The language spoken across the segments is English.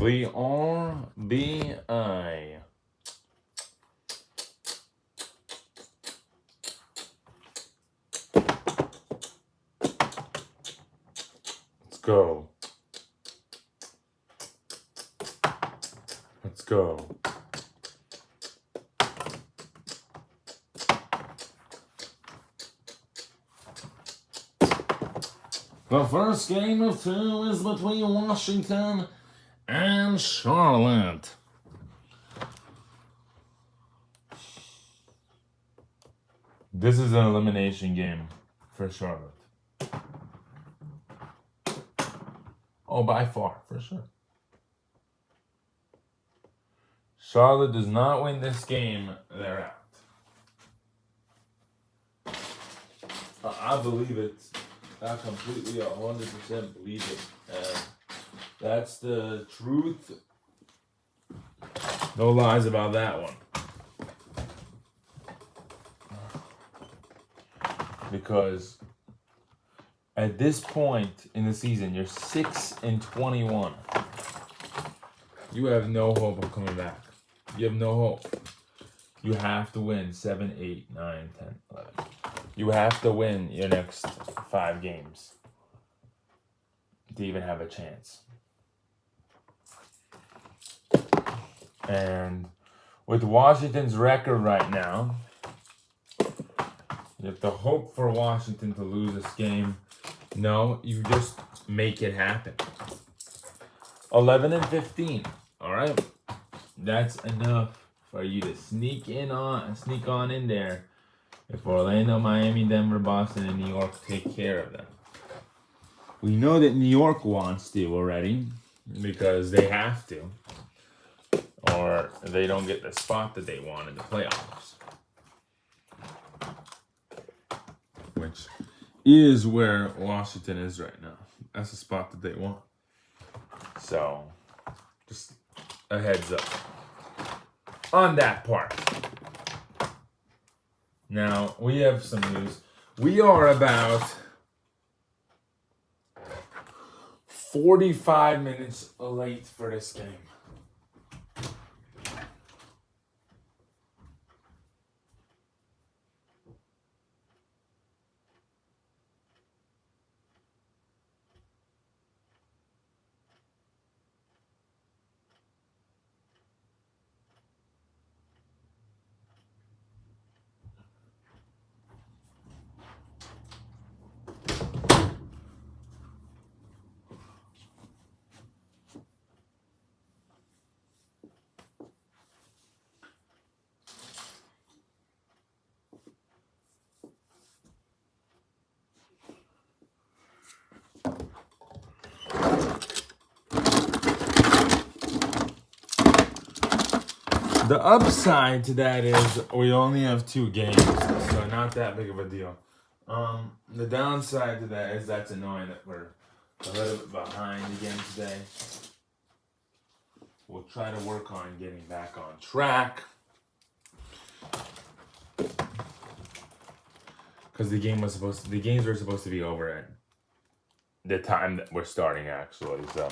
The RBI. Let's go. Let's go. The first game of 2 is between Washington and Charlotte. This is an elimination game for Charlotte. Oh, by far, for sure. Charlotte does not win this game, they're out. I believe it. I completely 100% believe it. That's the truth. No lies about that one. Because at this point in the season, you're 6-21. You have no hope of coming back. You have no hope. You have to win 7, 8, 9, 10, 11. You have to win your next 5 games to even have a chance. And with Washington's record right now, you have to hope for Washington to lose this game. No, you just make it happen. 11-15. All right, that's enough for you to sneak on in there. If Orlando, Miami, Denver, Boston, and New York take care of them. We know that New York wants to already because they have to, or they don't get the spot that they want in the playoffs, which is where Washington is right now. That's the spot that they want. So, just a heads up on that part. Now, we have some news. We are about 45 minutes late for this game. The upside to that is we only have 2 games, so not that big of a deal. The downside to that is that's annoying that we're a little bit behind again today. We'll try to work on getting back on track. Because the games were supposed to be over at the time that we're starting, actually. So,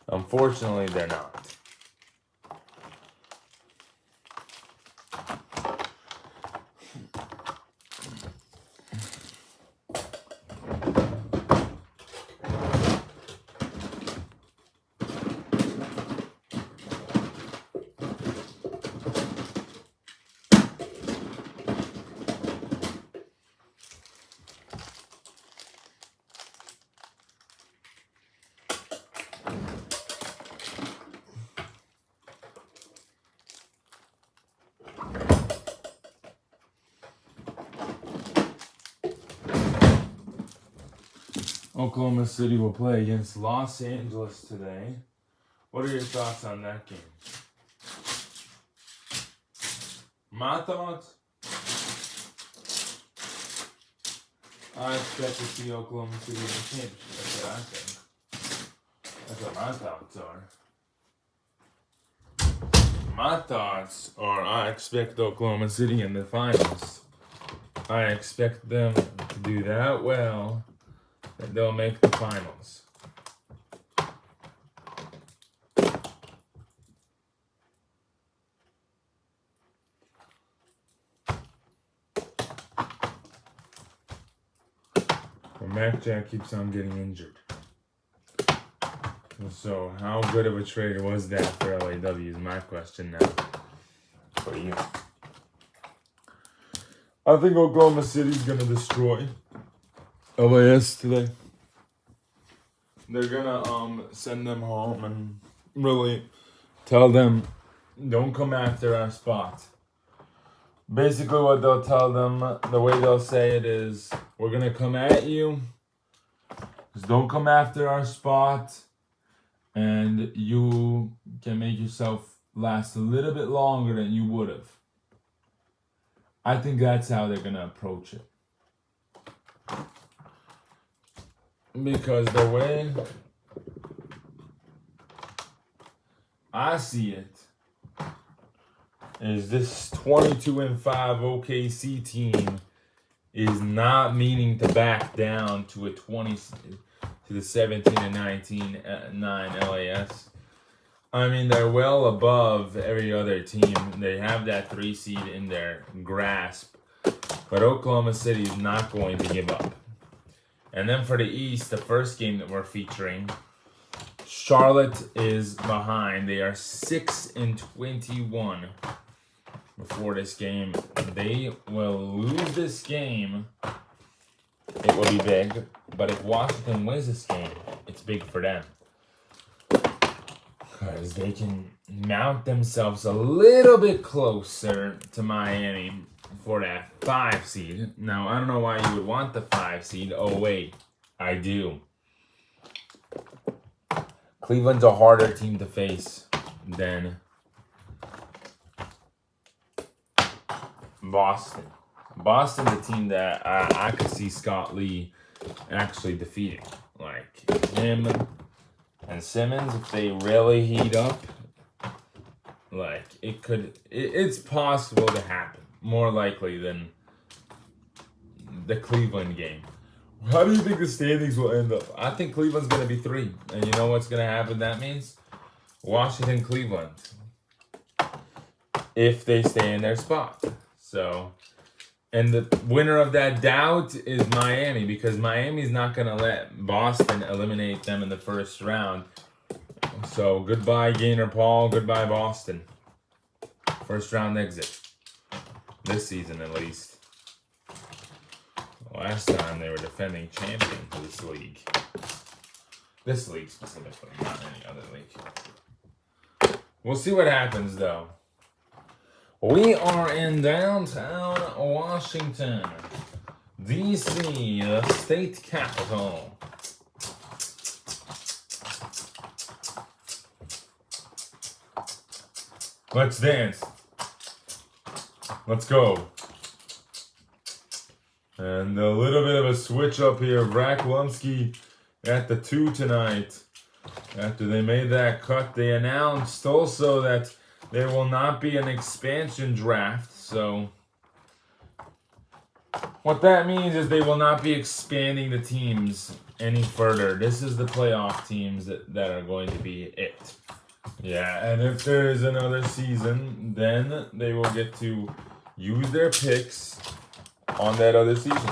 unfortunately, they're not. Oklahoma City will play against Los Angeles today. What are your thoughts on that game? My thoughts? I expect to see Oklahoma City in the championship. That's what I think. That's what my thoughts are. My thoughts are I expect Oklahoma City in the finals. I expect them to do that well that they'll make the finals. Mac Jack keeps on getting injured. So how good of a trade was that for LAW is my question now for you. I think Oklahoma City's going to destroy LAS today. They're going to send them home and really tell them, don't come after our spot. Basically what they'll tell them, the way they'll say it is, we're going to come at you. Just don't come after our spot. And you can make yourself last a little bit longer than you would have. I think that's how they're going to approach it. Because the way I see it is this 22-5 OKC team is not meaning to back down to the 17-19 9 LAS. I mean, they're well above every other team. They have that 3 seed in their grasp. But Oklahoma City is not going to give up. And then for the East, the first game that we're featuring, Charlotte is behind. They are 6-21 before this game. They will lose this game. It will be big. But if Washington wins this game, it's big for them. Because they can mount themselves a little bit closer to Miami for that 5 seed. Now, I don't know why you would want the 5 seed. Oh, wait. I do. Cleveland's a harder team to face than Boston. Boston, the team that I could see Scott Lee actually defeating. Like him and Simmons, if they really heat up, like it's possible to happen. More likely than the Cleveland game. How do you think the standings will end up? I think Cleveland's going to be 3. And you know what's going to happen? That means Washington, Cleveland. If they stay in their spot. So, and the winner of that doubt is Miami. Because Miami's not going to let Boston eliminate them in the first round. So, goodbye Gaynor Paul. Goodbye Boston. First round exit. This season at least. Last time they were defending champion for this league. This league specifically, not any other league. We'll see what happens though. We are in downtown Washington, D.C., the state capital. Let's dance. Let's go. And a little bit of a switch up here. Zach Lunsky at the 2 tonight. After they made that cut, they announced also that there will not be an expansion draft. So what that means is they will not be expanding the teams any further. This is the playoff teams that are going to be it. Yeah, and if there is another season, then they will get to use their picks on that other season.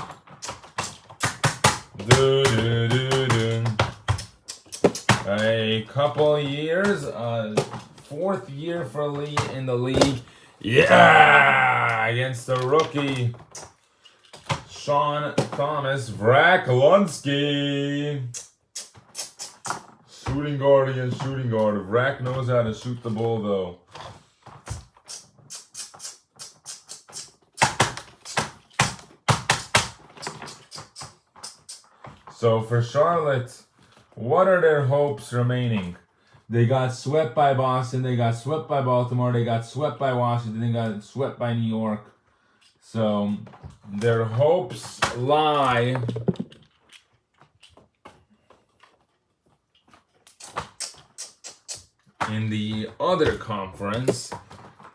A couple years, 4th year for Lee in the league. Yeah, against the rookie Sean Thomas, Zach Lunsky. Shooting guard against shooting guard. Zach knows how to shoot the ball though. So for Charlotte, what are their hopes remaining? They got swept by Boston, they got swept by Baltimore, they got swept by Washington, they got swept by New York. So their hopes lie in the other conference,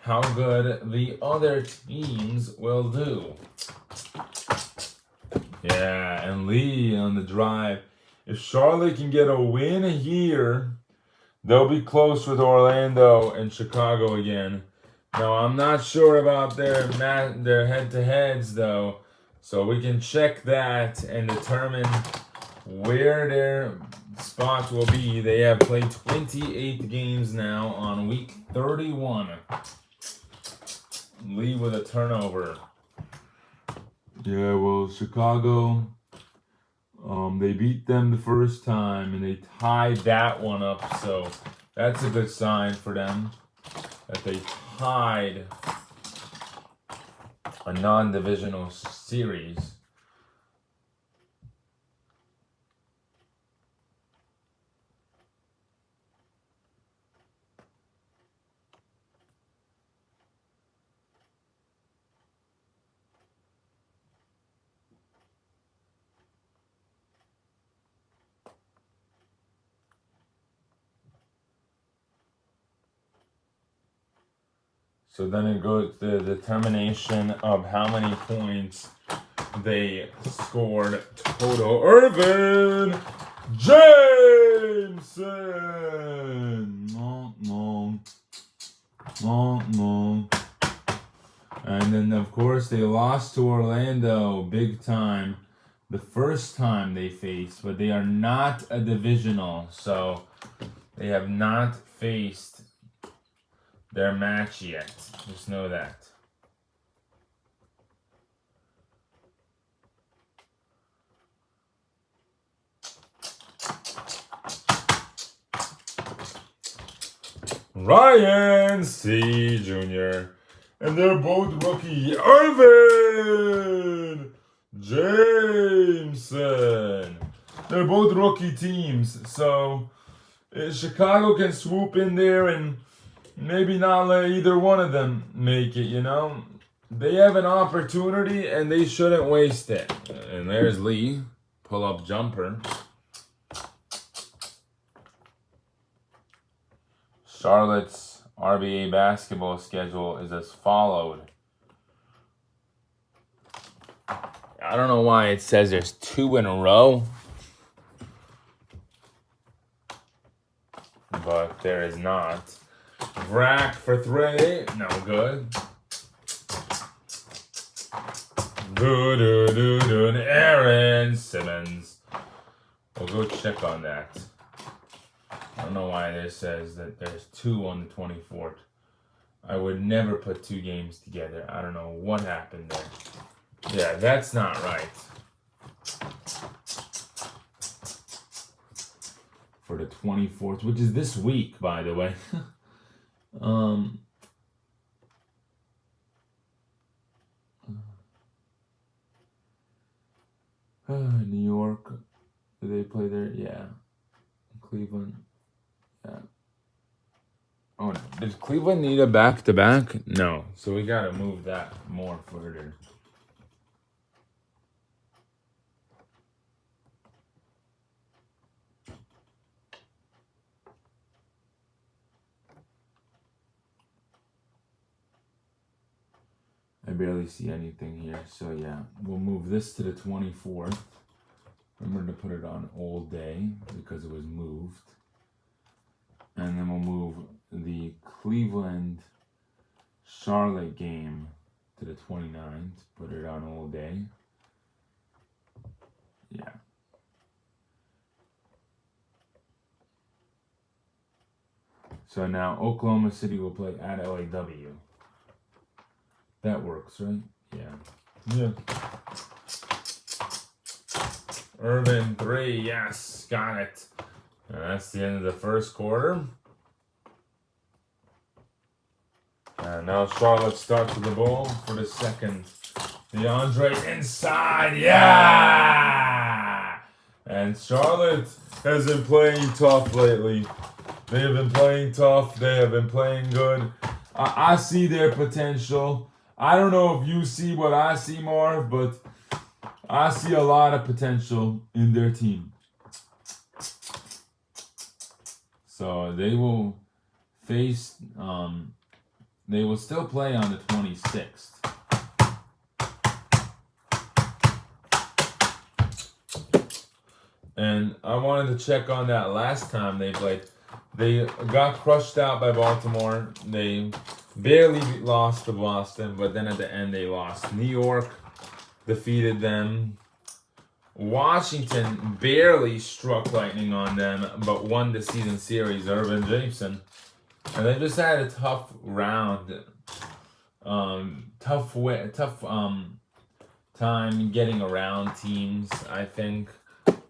how good the other teams will do. Yeah, and Lee on the drive. If Charlotte can get a win here, they'll be close with Orlando and Chicago again. Now, I'm not sure about their head-to-heads, though. So we can check that and determine where their spots will be. They have played 28 games now on week 31. Lee with a turnover. Yeah, well, Chicago, they beat them the first time and they tied that one up. So that's a good sign for them that they tied a non-divisional series. So then it goes to the determination of how many points they scored total. Irvin Jameson! No. And then, of course, they lost to Orlando big time the first time they faced, but they are not a divisional, so they have not faced their match yet. Just know that. Ryan C. Jr. And they're both rookie. Irvin Jameson. They're both rookie teams. So Chicago can swoop in there and maybe not let either one of them make it, you know? They have an opportunity and they shouldn't waste it. And there's Lee. Pull-up jumper. Charlotte's RBA basketball schedule is as followed. I don't know why it says there's 2 in a row, but there is not. Vrack for 3, no good. And Aaron Simmons. We'll go check on that. I don't know why this says that there's 2 on the 24th. I would never put 2 games together. I don't know what happened there. Yeah, that's not right. For the 24th, which is this week, by the way. New York. Do they play there? Yeah. Cleveland. Yeah. Oh, does Cleveland need a back-to-back? No. So we got to move that more further. I barely see anything here. So yeah, we'll move this to the 24th. Remember to put it on all day because it was moved. And then we'll move the Cleveland Charlotte game to the 29th. Put it on all day. Yeah. So now Oklahoma City will play at LAW. That works, right? Yeah. Yeah. Irvin 3, yes, got it. And that's the end of the first quarter. And now Charlotte starts with the ball for the second. DeAndre inside, yeah! And Charlotte has been playing tough lately. They have been playing tough. They have been playing good. I see their potential. I don't know if you see what I see, Marv, but I see a lot of potential in their team. So they will face, they will still play on the 26th. And I wanted to check on that last time they played. They got crushed out by Baltimore. They barely lost to Boston, but then at the end they lost. New York defeated them. Washington barely struck lightning on them, but won the season series. Irvin Jameson, and they just had a tough round, tough time getting around teams. I think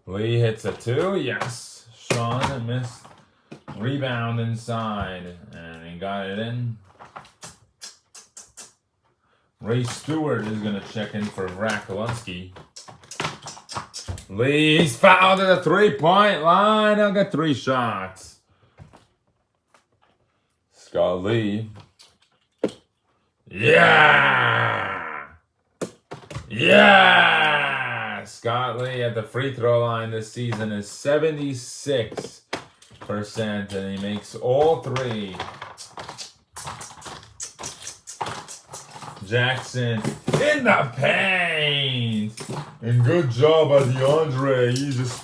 Lee hits a 2. Yes, Sean missed. Rebound inside, and he got it in. Ray Stewart is going to check in for Rakulinski. Lee's fouled at the 3-point line. He'll get 3 shots. Scott Lee. Yeah! Yeah! Scott Lee at the free throw line this season is 76%, and he makes all 3. Jackson in the paint. And good job by DeAndre. He's just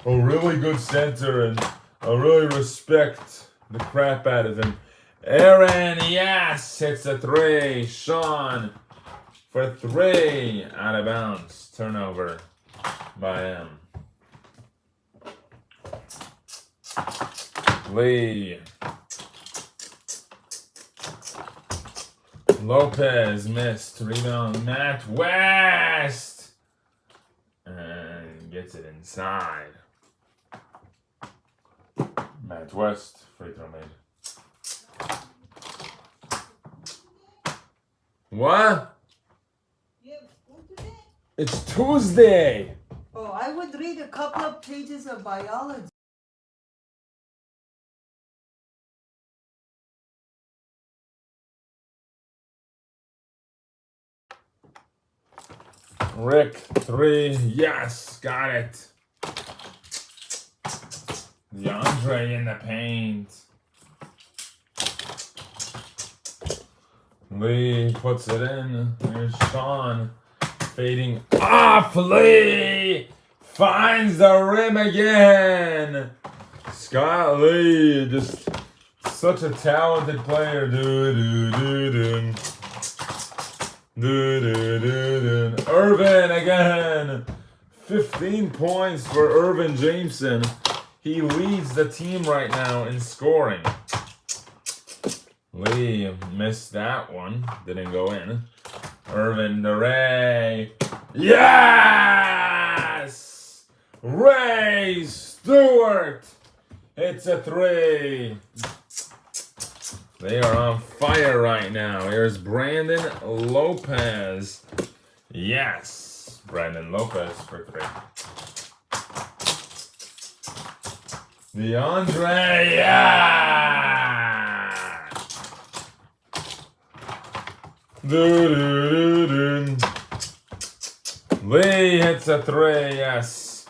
a really good center, and I really respect the crap out of him. Aaron, yes, hits a 3. Sean for 3. Out of bounds. Turnover by him. Lee. Lopez missed. Rebound. Matt West. And gets it inside. Matt West. Free throw made. What? You have school today? It's Tuesday. Oh, I would read a couple of pages of biology. Rick, 3. Yes, got it. DeAndre in the paint. Lee puts it in. There's Sean fading off. Lee finds the rim again. Scott Lee, just such a talented player. Irvin again. 15 points for Irvin Jameson. He leads the team right now in scoring. Lee missed that one. Didn't go in. Irvin to Ray. Yes! Ray Stewart hits a 3. They are on fire right now. Here's Brandon Lopez. Yes. Brandon Lopez for 3. DeAndre, yeah! Lee hits a 3, yes.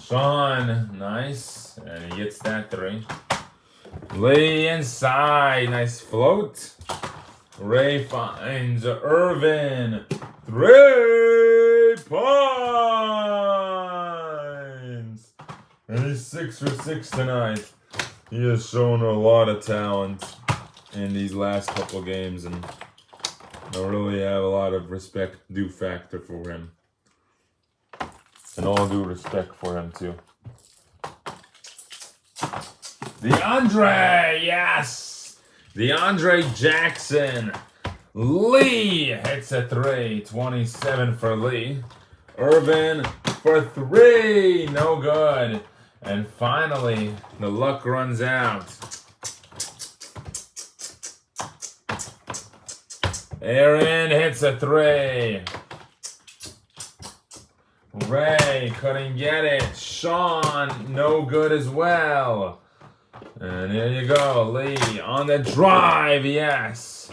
Sean, nice. And he gets that 3. Lee inside, nice float. Ray finds Irvin. 3 points. And he's 6 for 6 tonight. He has shown a lot of talent in these last couple of games, and I really have a lot of respect due factor for him. And all due respect for him too. DeAndre, yes! DeAndre Jackson. Lee hits a 3. 27 for Lee. Irvin for 3. No good. And finally, the luck runs out. Aaron hits a 3. Ray couldn't get it. Sean, no good as well. And here you go, Lee on the drive, yes.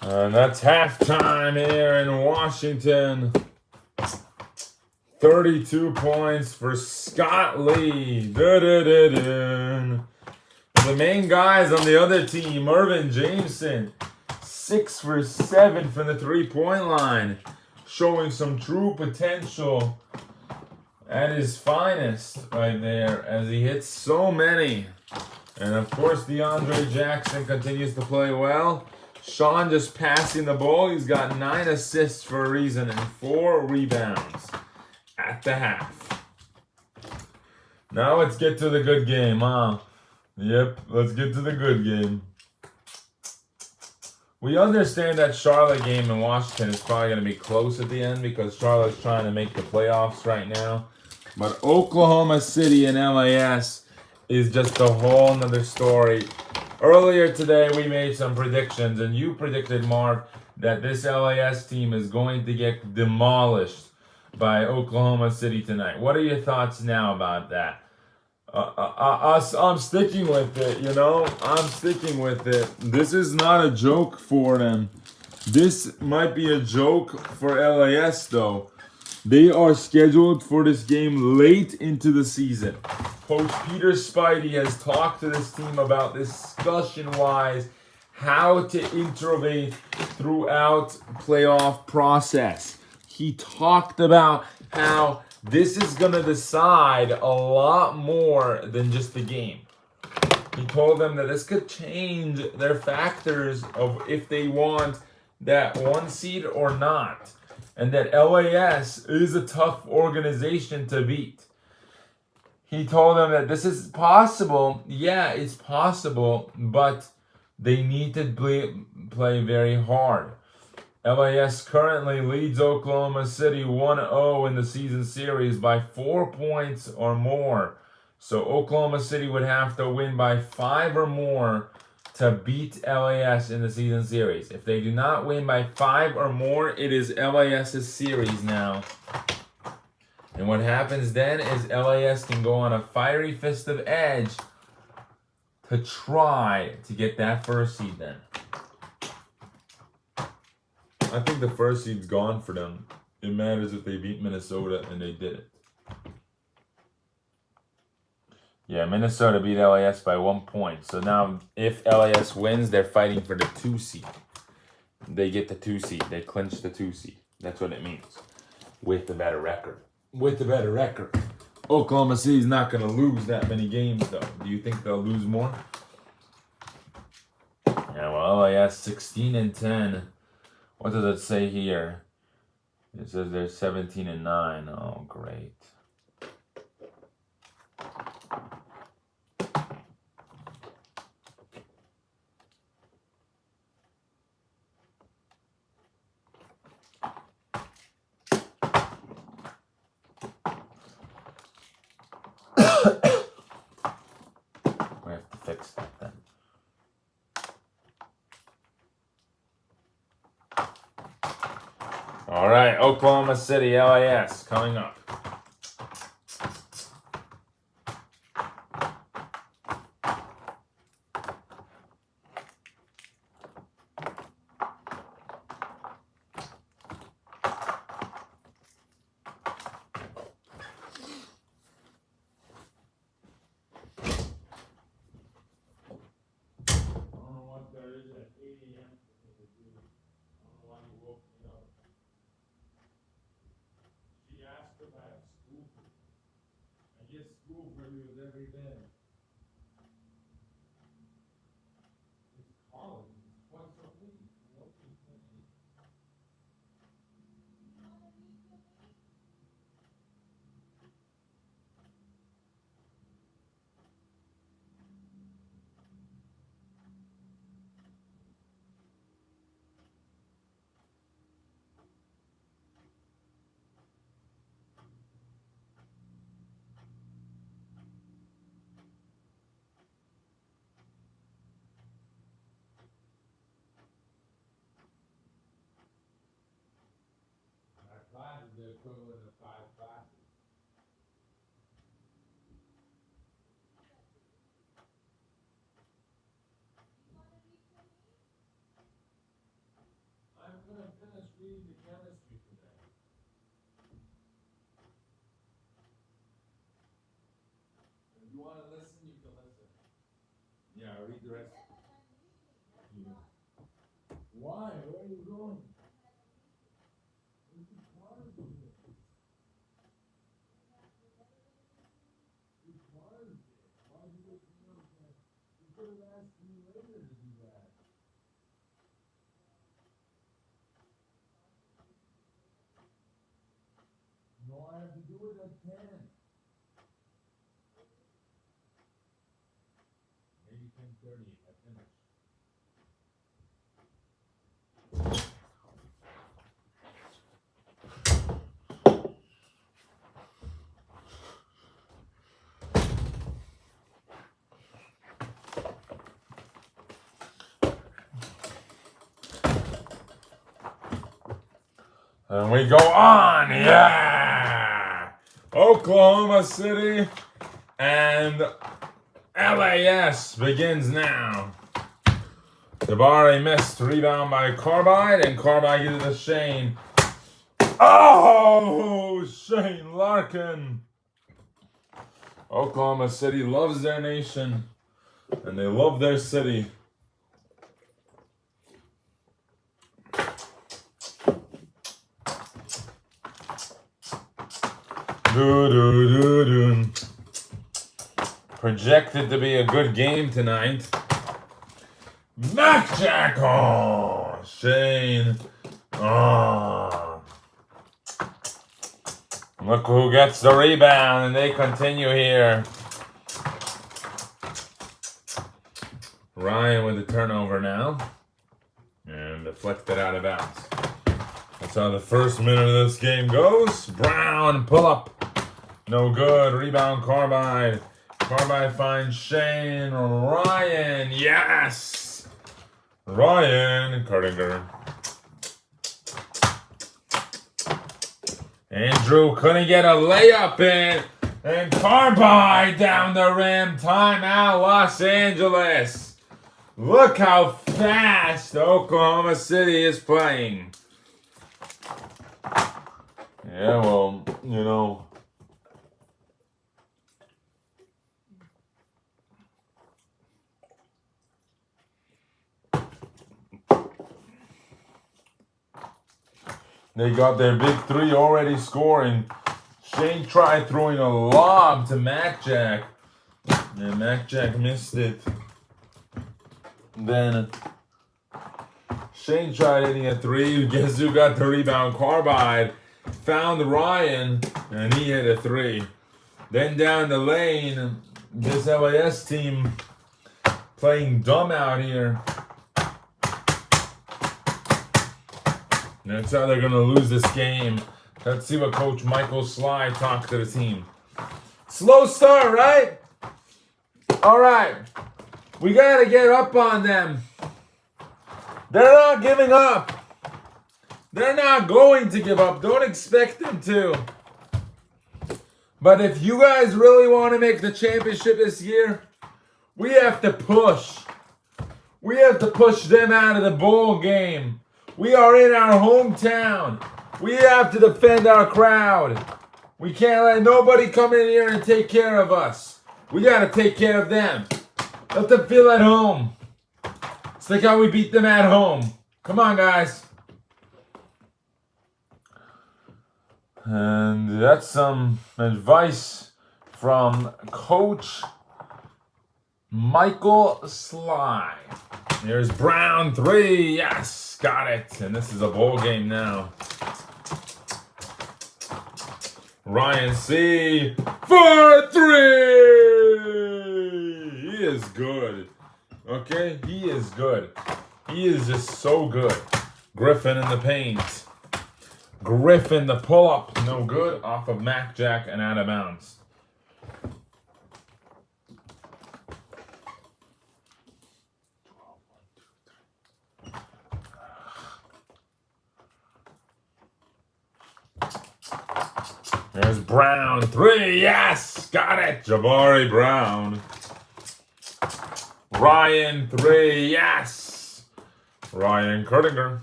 And that's halftime here in Washington. 32 points for Scott Lee. The main guys on the other team, Irvin Jameson, 6 for 7 from the 3-point line, showing some true potential at his finest right there as he hits so many. And of course, DeAndre Jackson continues to play well, Sean just passing the ball. He's got 9 assists for a reason and 4 rebounds at the half. Now let's get to the good game, huh? Yep, let's get to the good game. We understand that Charlotte game in Washington is probably going to be close at the end because Charlotte's trying to make the playoffs right now. But Oklahoma City and LAS is just a whole nother story. Earlier today, we made some predictions, and you predicted, Mark, that this LAS team is going to get demolished by Oklahoma City tonight. What are your thoughts now about that? I'm sticking with it, you know? I'm sticking with it. This is not a joke for them. This might be a joke for LAS, though. They are scheduled for this game late into the season. Coach Peter Spidey has talked to this team about discussion-wise how to intervene throughout playoff process. He talked about how this is going to decide a lot more than just the game. He told them that this could change their factors of if they want that 1 seed or not. And that LAS is a tough organization to beat. He told them that this is possible. Yeah, it's possible, but they need to play very hard. LAS currently leads Oklahoma City 1-0 in the season series by 4 points or more. So Oklahoma City would have to win by 5 or more to beat LAS in the season series. If they do not win by 5 or more, it is LAS's series now. And what happens then is LAS can go on a fiery fist of edge to try to get that first seed then. I think the first seed's gone for them. It matters if they beat Minnesota, and they did it. Yeah, Minnesota beat LAS by 1 point. So now if LAS wins, they're fighting for the 2 seed. They get the 2 seed. They clinch the 2 seed. That's what it means. With the better record. With the better record. Oklahoma City's not going to lose that many games, though. Do you think they'll lose more? Yeah, well, LAS 16-10. What does it say here? It says they're 17-9. Oh, great. We have to fix that then. All right, Oklahoma City, LAS coming up. School for you is every day. It's college. It's twice a week. What do you think? Our class is the equivalent of 5 classes. I'm gonna finish reading the chemistry today. If you want to listen, you can listen. Yeah, read the rest. Yeah. Why? Where are you going? It's required to do it. Required it. Why did you wait for me? You could have asked me later to do that. No, I have to do it at 10. Maybe 10:30 if I finish. And we go on, yeah! Oklahoma City and LAS begins now. Jabari missed, rebound by Carbide, and Carbide gives it to Shane. Oh, Shane Larkin. Oklahoma City loves their nation, and they love their city. Projected to be a good game tonight. MacJack, oh, Shane, oh. Look who gets the rebound, and they continue here. Ryan with the turnover now, and deflected out of bounds. That's how the first minute of this game goes. Brown, pull up. No good. Rebound, Carbide. Carbide finds Shane. Ryan, yes! Ryan Cardinger. Andrew couldn't get a layup in. And Carbide down the rim. Timeout, Los Angeles. Look how fast Oklahoma City is playing. Yeah, well, you know. They got their big three already scoring. Shane tried throwing a lob to MacJack, and MacJack missed it. Then Shane tried hitting a three. Guess who got the rebound? Carbide found Ryan, and he hit a three. Then down the lane, this LAS team playing dumb out here. That's how they're going to lose this game. Let's see what Coach Michael Sly talked to the team. Slow start, right? All right. We got to get up on them. They're not giving up. They're not going to give up. Don't expect them to. But if you guys really want to make the championship this year, we have to push. We have to push them out of the bowl game. We are in our hometown. We have to defend our crowd. We can't let nobody come in here and take care of us. We got to take care of them. Let them feel at home. It's like how we beat them at home. Come on, guys. And that's some advice from Coach Michael Sly. There's Brown, three. Yes, got it. And this is a bowl game now. Ryan C. for three. He is good. Okay, he is good. He is just so good. Griffin in the paint. Griffin the pull-up. No good. Off of MacJack and out of bounds. There's Brown, three, yes, got it, Jabari Brown. Ryan, three, yes, Ryan Kerdinger.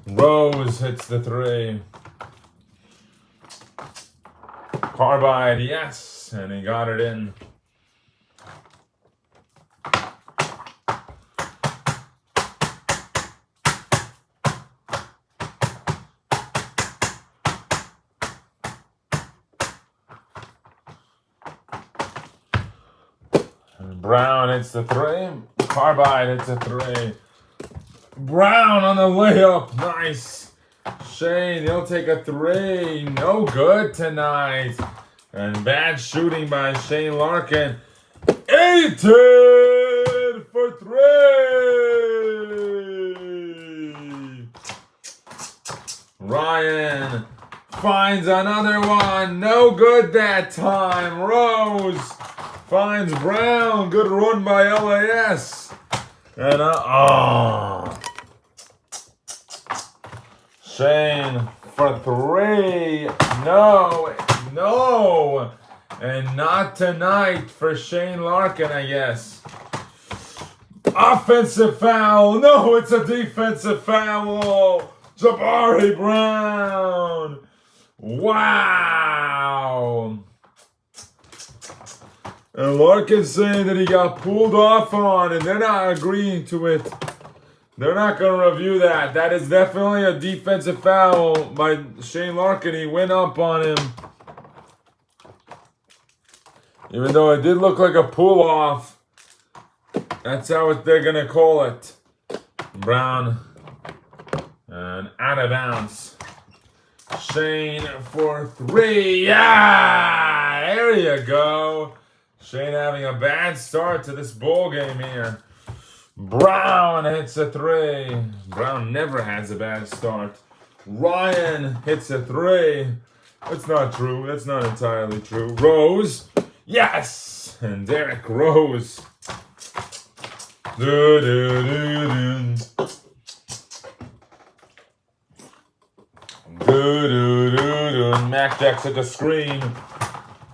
Rose hits the three. Carbide, yes, and he got it in. Brown hits the three. Carbide hits a three. Brown on the layup. Nice. Shane, he'll take a 3. No good tonight. And bad shooting by Shane Larkin. 18 for 3. Ryan finds another one. No good that time. Rose finds Brown. Good run by LAS. And Shane for 3. No. And not tonight for Shane Larkin, I guess. Offensive foul. No, it's a defensive foul. Jabari Brown. Wow. And Larkin's saying that he got pulled off on, and they're not agreeing to it. They're not going to review that. That is definitely a defensive foul by Shane Larkin. He went up on him. Even though it did look like a pull-off. That's how they're going to call it. Brown. And out of bounds. Shane for 3. Yeah! There you go. Shane having a bad start to this ball game here. Brown hits a 3. Brown never has a bad start. Ryan hits a 3. That's not true. That's not entirely true. Rose. Yes! And Derrick Rose. Mac Jack took a screen.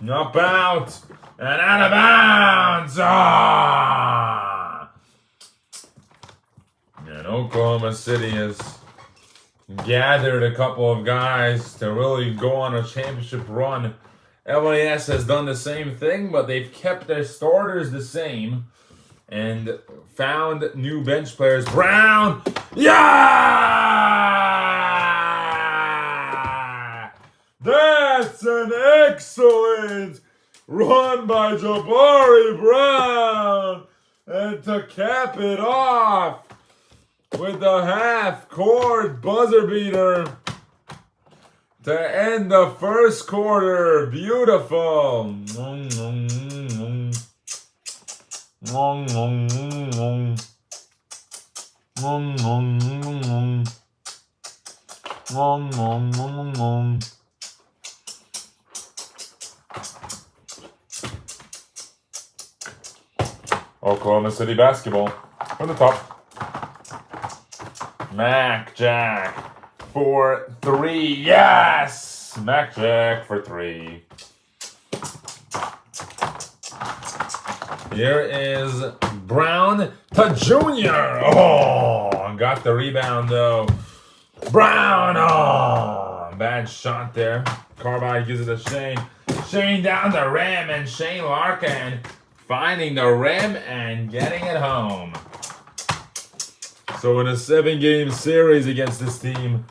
Up out. And out of bounds. And Oklahoma City has gathered a couple of guys to really go on a championship run. LAS has done the same thing, but they've kept their starters the same and found new bench players. Brown, yeah! That's an excellent run by Jabari Brown. And to cap it off with the half-court buzzer beater to end the first quarter. Beautiful. Oklahoma City basketball from the top. Mac Jack for 3. Yes! Mac Jack for 3. Here is Brown to Junior. Oh, got the rebound though. Brown. Oh, bad shot there. Carbide gives it to Shane. Shane down the rim, and Shane Larkin finding the rim and getting it home. So in a 7-game series against this team,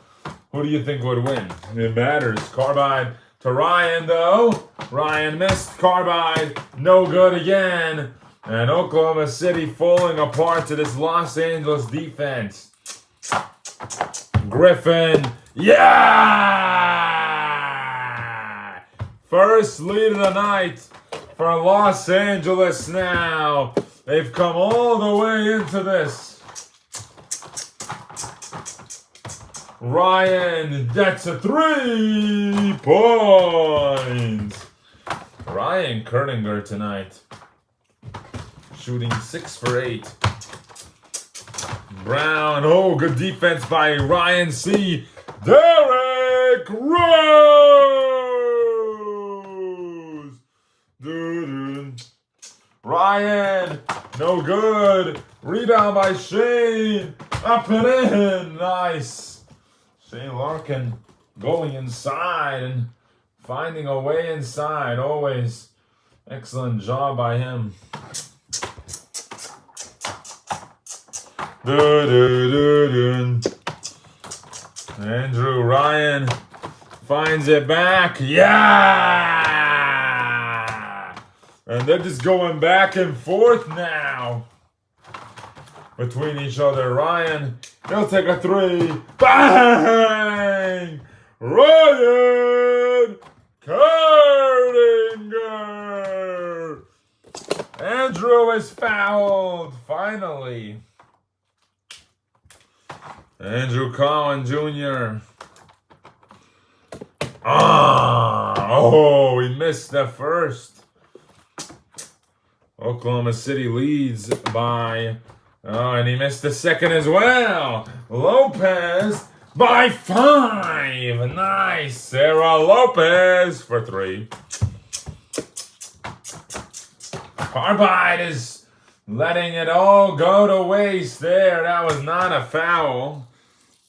who do you think would win? It matters. Carbide to Ryan, though. Ryan missed. Carbide, no good again. And Oklahoma City falling apart to this Los Angeles defense. Griffin, yeah! First lead of the night for Los Angeles now. They've come all the way into this. Ryan, that's a 3 points. Ryan Kerninger tonight. Shooting 6 for 8. Brown, oh, good defense by Ryan C. Derrick Rose. Ryan, no good. Rebound by Shane. Up and in. Nice. Shane Larkin going inside and finding a way inside. Always excellent job by him. Andrew Ryan finds it back. Yeah! And they're just going back and forth now between each other. Ryan He'll take a three. Bang! Ryan Cardinger! Andrew is fouled, finally. Andrew Cowan Jr. Oh, he missed the first. Oklahoma City leads by, and he missed the second as well. Lopez by 5. Nice. Sarah Lopez for 3. Carbide is letting it all go to waste there. That was not a foul.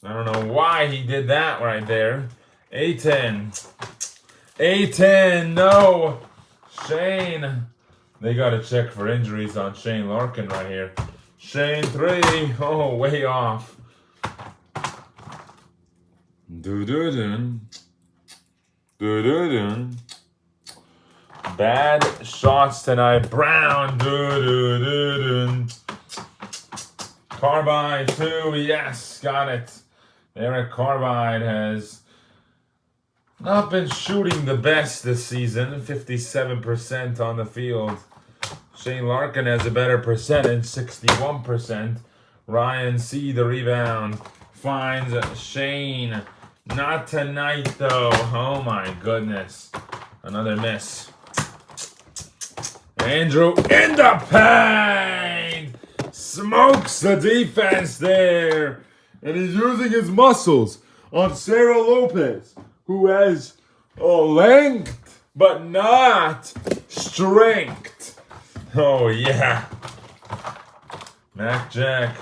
I don't know why he did that right there. A10. A10, no. Shane. They got to check for injuries on Shane Larkin right here. Shane 3. Oh, way off. Do-do-dun. Do-do-dun. Bad shots tonight. Brown. Do-do-do-dun. Carbide 2. Yes, got it. Eric Carbide has not been shooting the best this season. 57% on the field. Shane Larkin has a better percentage, 61%. Ryan C, the rebound, finds Shane. Not tonight, though. Oh, my goodness. Another miss. Andrew in the paint! Smokes the defense there. And he's using his muscles on Sarah Lopez, who has length, but not strength. Oh, yeah. Mac Jack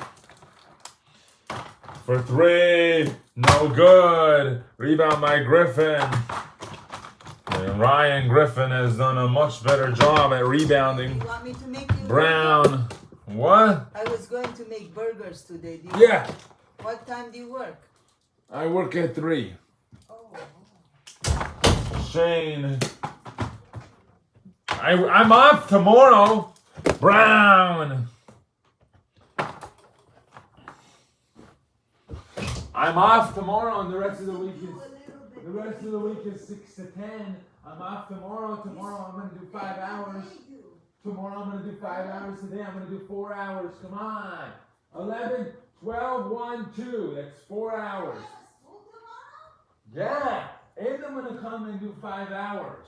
for 3. No good. Rebound by Griffin. And Ryan Griffin has done a much better job at rebounding. You want me to make you Brown. burger? What? I was going to make burgers today. Yeah. What time do you work? I work at 3. Oh. Shane. I'm off tomorrow. Brown. I'm off tomorrow, and the rest of the week is 6 to 10. I'm off tomorrow. Tomorrow I'm gonna do 5 hours. Tomorrow I'm gonna do 5 hours today. I'm gonna do 4 hours. Come on. 11, 12, 1, 2. That's 4 hours. Yeah. And I'm gonna come and do 5 hours.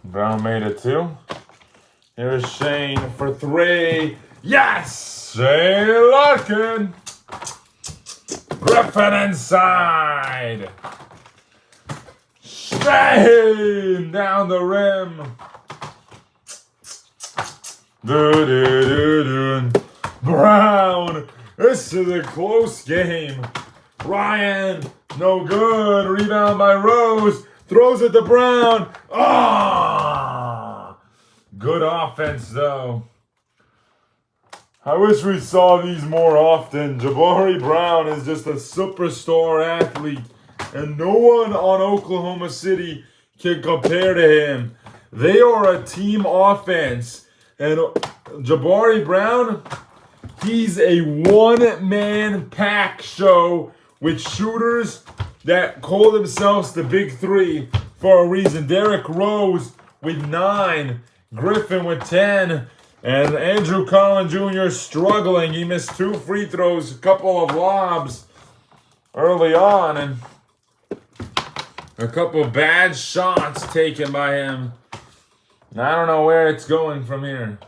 Brown made it 2. Here's Shane for 3. Yes! Shane Larkin. Griffin inside. Shane down the rim. Brown. This is a close game. Ryan, no good. Rebound by Rose. Throws it to Brown. Good offense, though. I wish we saw these more often. Jabari Brown is just a superstar athlete, and no one on Oklahoma City can compare to him. They are a team offense, and Jabari Brown, he's a one-man pack show with shooters that call themselves the Big Three for a reason. Derrick Rose with 9, Griffin with 10, and Andrew Cowan Jr. struggling. He missed 2 free throws, a couple of lobs early on, and a couple bad shots taken by him. I don't know where it's going from here.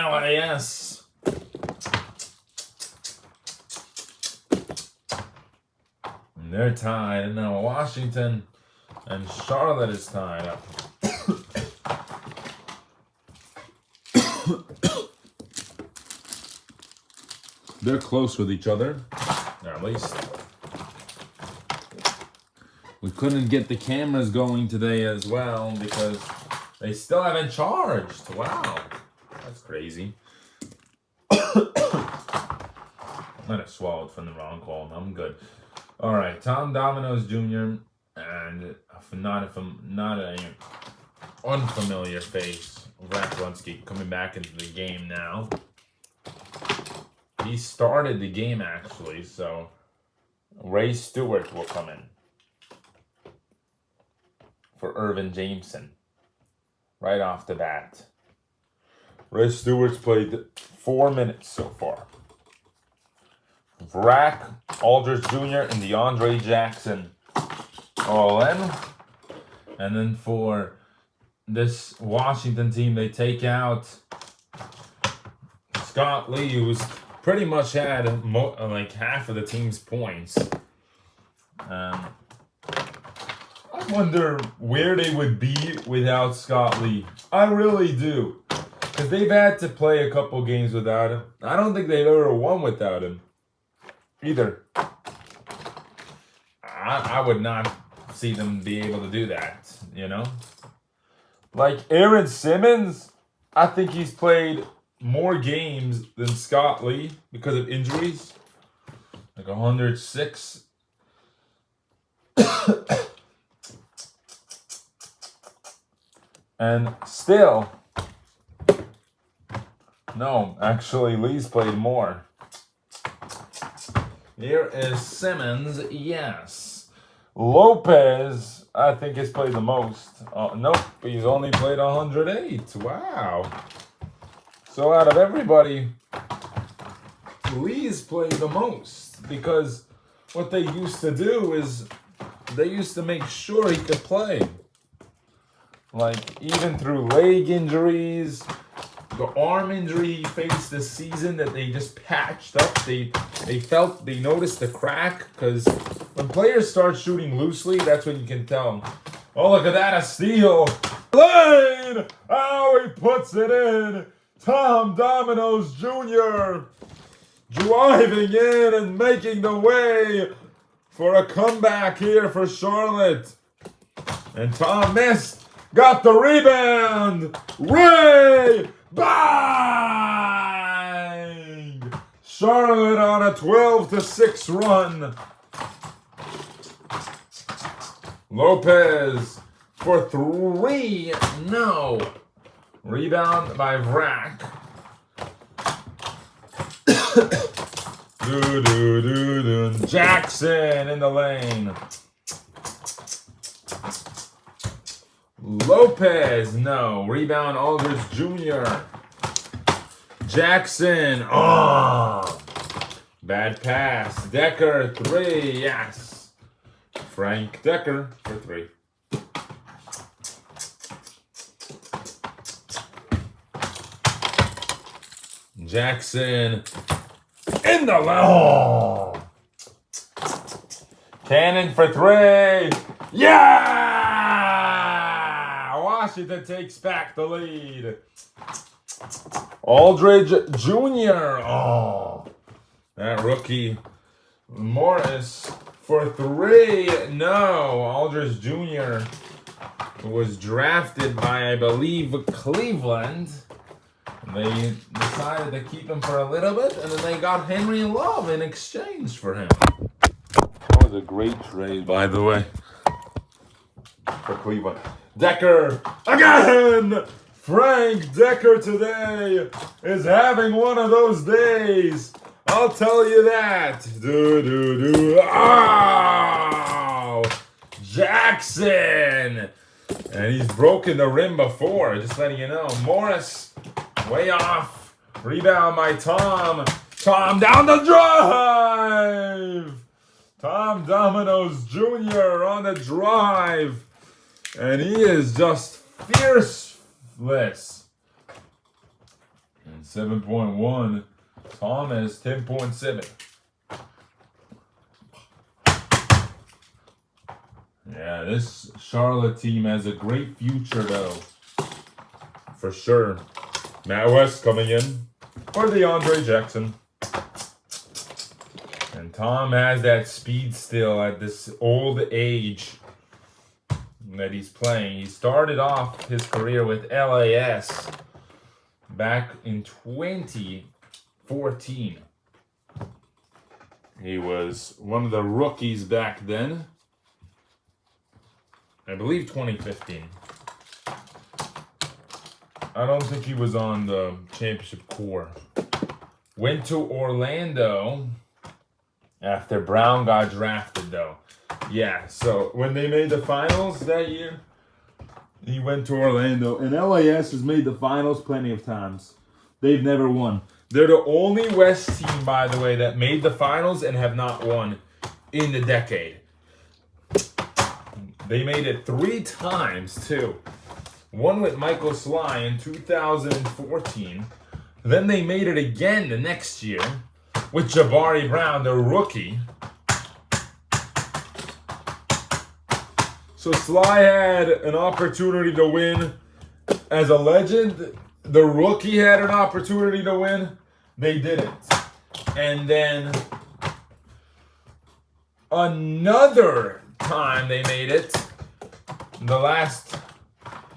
LAS. And they're tied. And now Washington and Charlotte is tied up. They're close with each other. Or at least. We couldn't get the cameras going today as well because they still haven't charged. Wow. That's crazy. I might have swallowed from the wrong call. I'm good. All right. Tom Domino's Jr. and not an unfamiliar face. Vracklensky coming back into the game now. He started the game actually, so Ray Stewart will come in for Irvin Jameson right off the bat. Ray Stewart's played 4 minutes so far. Vrack, Aldridge Jr., and DeAndre Jackson all in. And then for this Washington team, they take out Scott Lee, who's pretty much had like half of the team's points. I wonder where they would be without Scott Lee. I really do. Because they've had to play a couple games without him. I don't think they've ever won without him. Either. I would not see them be able to do that, you know? Like Aaron Simmons, I think he's played more games than Scott Lee because of injuries. Like 106. And still, no, actually Lee's played more. Here is Simmons, yes. Lopez, I think has played the most. Nope, he's only played 108. Wow. So out of everybody, Lee's played the most because what they used to do is they used to make sure he could play. Like even through leg injuries, the arm injury he faced this season that they just patched up. They noticed the crack because when players start shooting loosely, that's when you can tell. Oh, look at that, a steal. Lane! Oh, he puts it in. Tom Domino's Jr. driving in and making the way for a comeback here for Charlotte. And Tom missed. Got the rebound. Ray! Bang! Charlotte on a 12-6 run. Lopez for 3. No. Rebound by Vrack. Jackson in the lane. Lopez, no. Rebound Aldridge Jr. Jackson, oh. Bad pass. Decker, 3, yes. Frank Decker for 3. Jackson in the lane. Oh. Cannon for 3. Yeah! Washington takes back the lead. Aldridge Jr. Oh, that rookie. Morris for 3. No, Aldridge Jr. was drafted by, I believe, Cleveland. They decided to keep him for a little bit, and then they got Henry Love in exchange for him. That was a great trade, by the way, for Cleveland. Decker again! Frank Decker today is having one of those days. I'll tell you that. Oh! Jackson! And he's broken the rim before, just letting you know. Morris, way off. Rebound by Tom. Tom down the drive! Tom Domino's Jr. on the drive. And he is just fierceless. And 7.1. Tom has 10.7. Yeah, this Charlotte team has a great future, though. For sure. Matt West coming in for DeAndre Jackson. And Tom has that speed still at this old age that he's playing. He started off his career with LAS back in 2014. He was one of the rookies back then. I believe 2015. I don't think he was on the championship core. Went to Orlando after Brown got drafted, though. Yeah, so when they made the finals that year, he went to Orlando. And LAS has made the finals plenty of times. They've never won. They're the only West team, by the way, that made the finals and have not won in the decade. They made it 3 times, too. One with Michael Sly in 2014. Then they made it again the next year with Jabari Brown, the rookie. So Sly had an opportunity to win as a legend. The rookie had an opportunity to win. They didn't. And then another time they made it. The last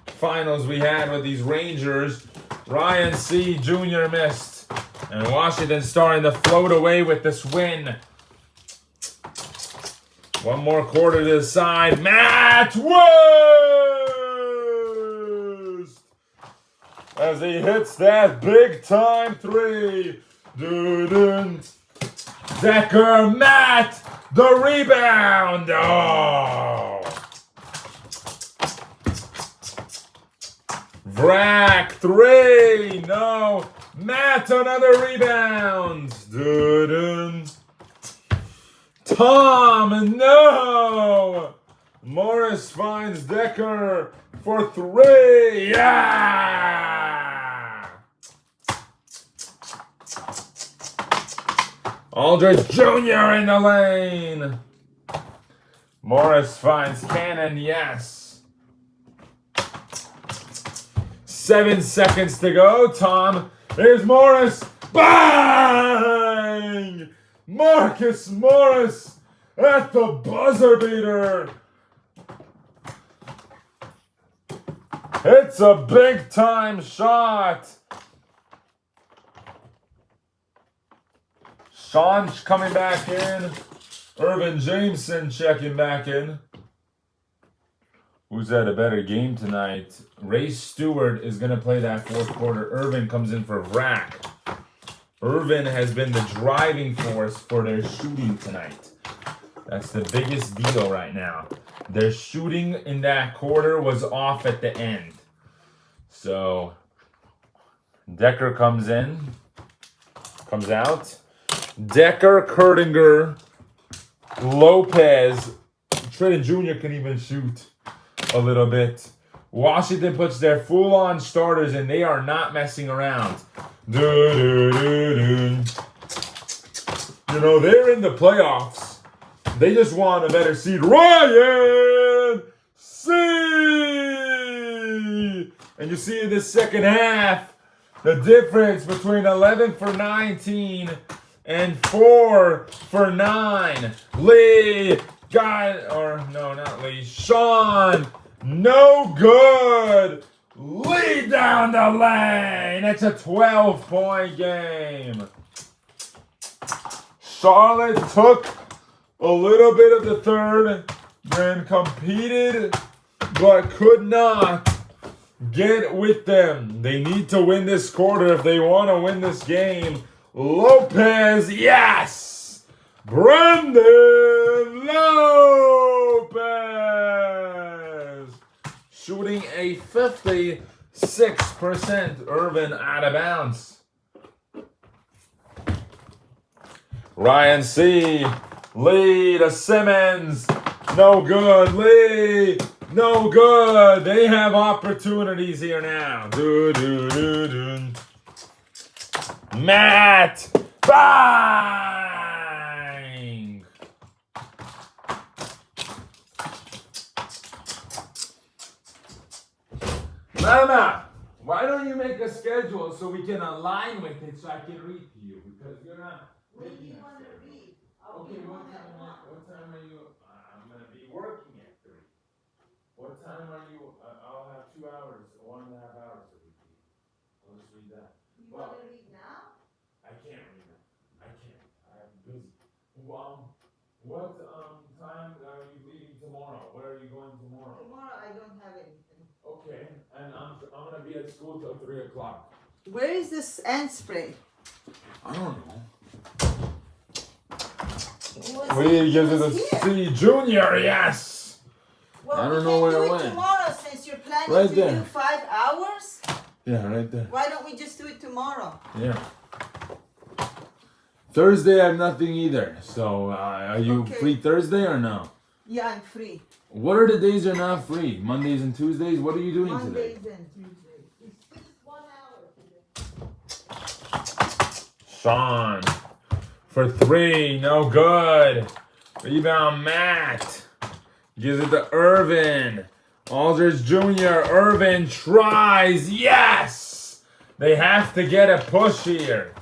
finals we had with these Rangers, Ryan C. Jr. missed. And Washington starting to float away with this win. One more quarter to the side. Matt West! As he hits that big time 3. Doo-doo. Decker, Matt, the rebound. Oh! Vrack, 3. No. Matt, another rebound. Doo-doo. Tom, no. Morris finds Decker for 3. Yeah. Aldridge Jr. in the lane. Morris finds Cannon, yes. 7 seconds to go. Tom, here's Morris. Bang! Marcus Morris at the buzzer beater. It's a big time shot. Sean coming back in. Irvin Jameson checking back in. Who's had a better game tonight? Ray Stewart is going to play that 4th quarter. Irvin comes in for Vrack. Irvin has been the driving force for their shooting tonight. That's the biggest deal right now. Their shooting in that quarter was off at the end. So, Decker comes in. Comes out. Decker, Kurtinger, Lopez. Trenton Jr. can even shoot a little bit. Washington puts their full-on starters in. They are not messing around. You know, they're in the playoffs. They just want a better seed. Ryan C. And you see in this second half, the difference between 11 for 19 and 4 for 9. Lee Sean, no good. Lee down the lane. It's a 12-point game. Charlotte took a little bit of the third, then competed, but could not get with them. They need to win this quarter if they want to win this game. Lopez, yes! Brandon Lopez! Shooting a 56%. Irvin out of bounds. Ryan C. Lee to Simmons. No good. Lee. No good. They have opportunities here now. Matt. Bang! Mama, why don't you make a schedule so we can align with it so I can read to you? Because you're not. What do you want to read? Okay, what time are you? I'm gonna be working at 3. What time are you? I'll have 2 hours, 1.5 hours to read. Let's read that. You want to read now? I can't read it. I can't. I'm busy. What time are you leaving tomorrow? Where are you going tomorrow? Tomorrow I don't have anything. Okay, and I'm gonna be at school till 3 o'clock. Where is this ant spray? I don't know. It gives it a was here. C Junior, yes. Well, I don't we know can where do it it went. tomorrow since you're planning Right to there. do 5 hours. Yeah, right there. Why don't we just do it tomorrow? Yeah. Thursday I have nothing either. So are you Okay. free Thursday or no? Yeah, I'm free. What are the days you're not free? Mondays and Tuesdays? What are you doing today? Mondays and Tuesdays. It's just 1 hour today. Sean for 3, no good. Rebound Matt. Gives it to Irvin. Aldridge Jr. Irvin tries. Yes! They have to get a push here.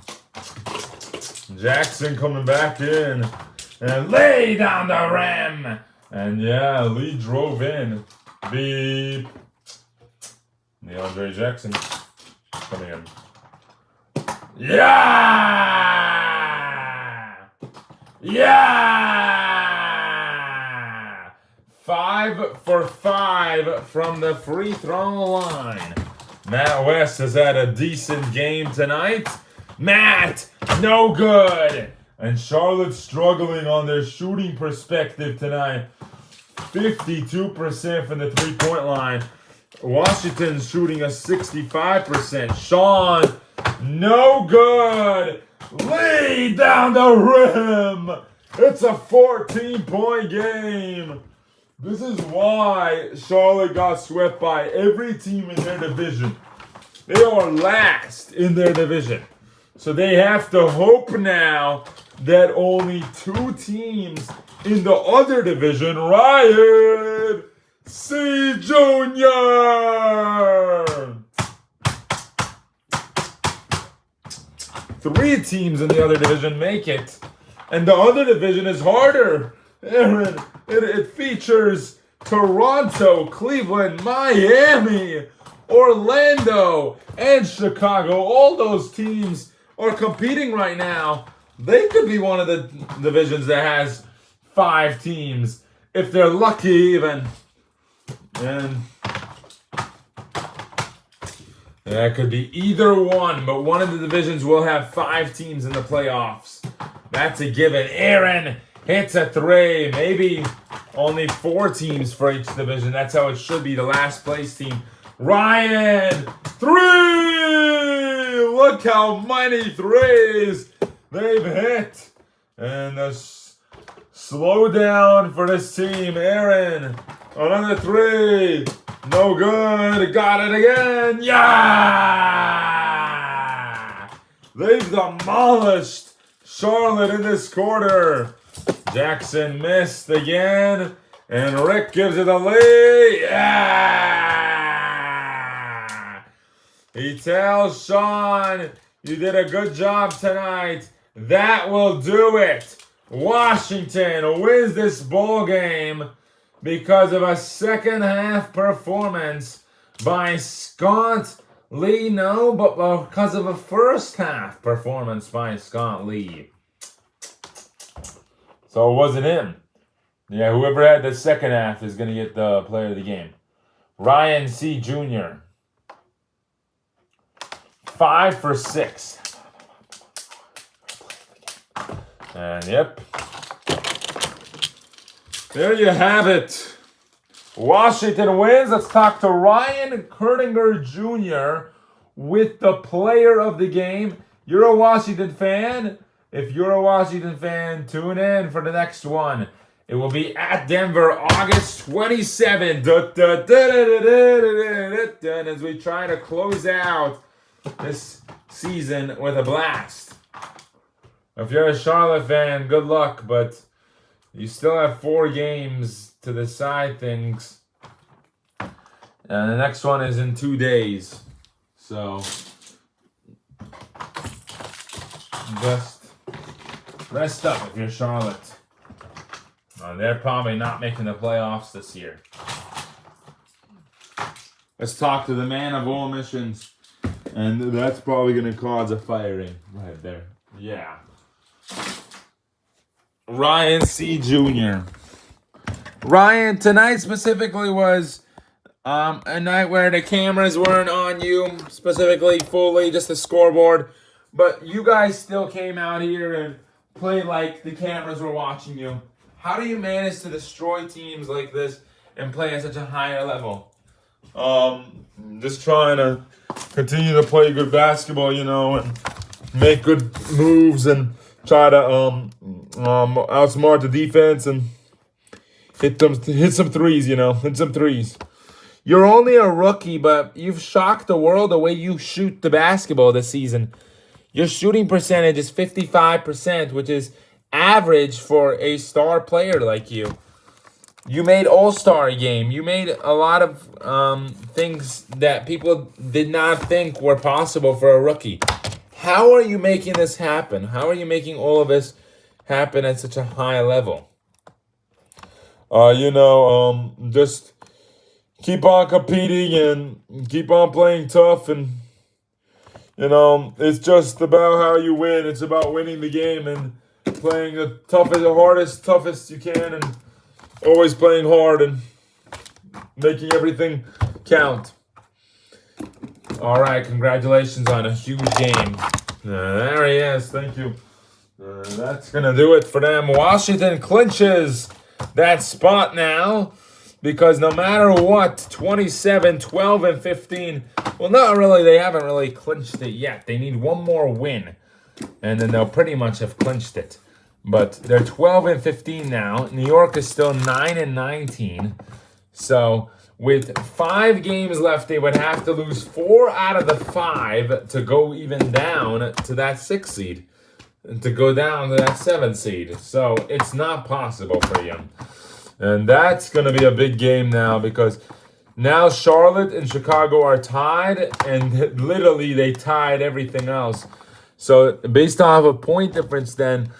Jackson coming back in. And lay down the rim. And yeah, Lee drove in. Beep. DeAndre Jackson coming in. Yeah! Yeah! 5 for 5 from the free throw line. Matt West has had a decent game tonight. Matt, no good. And Charlotte struggling on their shooting perspective tonight. 52% from the three-point line. Washington's shooting a 65%. Sean, no good. Lay down the rim. It's a 14-point game. This is why Charlotte got swept by every team in their division. They are last in their division. So they have to hope now that only 2 teams in the other division, Ryan C. Jr. 3 teams in the other division make it. And the other division is harder. Aaron, it features Toronto, Cleveland, Miami, Orlando, and Chicago. All those teams are competing right now. They could be one of the divisions that has 5 teams, if they're lucky even. And that could be either one, but one of the divisions will have 5 teams in the playoffs. That's a given. Aaron hits a 3. Maybe only 4 teams for each division. That's how it should be. The last place team. Ryan, 3! Look how many 3s they've hit. And the slow down for this team. Aaron, another 3. No good. Got it again. Yeah! They've demolished Charlotte in this quarter. Jackson missed again. And Rick gives it a lead. Yeah! He tells Sean, you did a good job tonight. That will do it. Washington wins this ball game because of a second half performance by Scott Lee. No, but because of a first half performance by Scott Lee. So it wasn't him. Yeah, whoever had the second half is going to get the player of the game. Ryan C. Jr. 5 for 6. And yep. There you have it. Washington wins. Let's talk to Ryan Kerdinger Jr. with the player of the game. You're a Washington fan. If you're a Washington fan, tune in for the next one. It will be at Denver, August 27th. As we try to close out this season with a blast. If you're a Charlotte fan, good luck, but you still have 4 games to decide things. And the next one is in 2 days. So just rest up if you're Charlotte. They're probably not making the playoffs this year. Let's talk to the man of all missions. And that's probably going to cause a firing right there. Yeah. Ryan C. Jr. Ryan, tonight specifically was a night where the cameras weren't on you, specifically fully, just the scoreboard. But you guys still came out here and played like the cameras were watching you. How do you manage to destroy teams like this and play at such a higher level? Just trying to continue to play good basketball, and make good moves and try to outsmart the defense and hit some threes, hit some threes. You're only a rookie, but you've shocked the world the way you shoot the basketball this season. Your shooting percentage is 55%, which is average for a star player like you. You made All-Star game. You made a lot of things that people did not think were possible for a rookie. How are you making this happen? How are you making all of this happen at such a high level? Just keep on competing and keep on playing tough. And, it's just about how you win. It's about winning the game and playing the toughest you can, and always playing hard and making everything count. All right, congratulations on a huge game. There he is. Thank you. That's going to do it for them. Washington clinches that spot now because no matter what, 27, 12, and 15, well, not really. They haven't really clinched it yet. They need one more win, and then they'll pretty much have clinched it. But they're 12 and 15 now. New York is still 9 and 19. So with 5 games left, they would have to lose 4 out of the 5 to go even down to that 6th seed, and to go down to that 7th seed. So it's not possible for you. And that's going to be a big game now because now Charlotte and Chicago are tied, and literally they tied everything else. So based off a point difference then,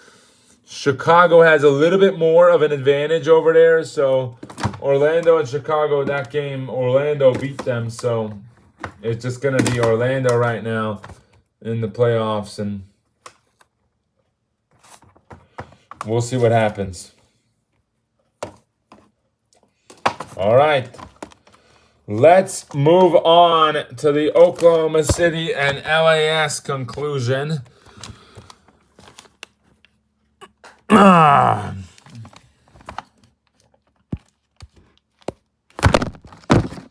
Chicago has a little bit more of an advantage over there. So Orlando and Chicago, that game, Orlando beat them. So it's just going to be Orlando right now in the playoffs. And we'll see what happens. All right. Let's move on to the Oklahoma City and LAS conclusion.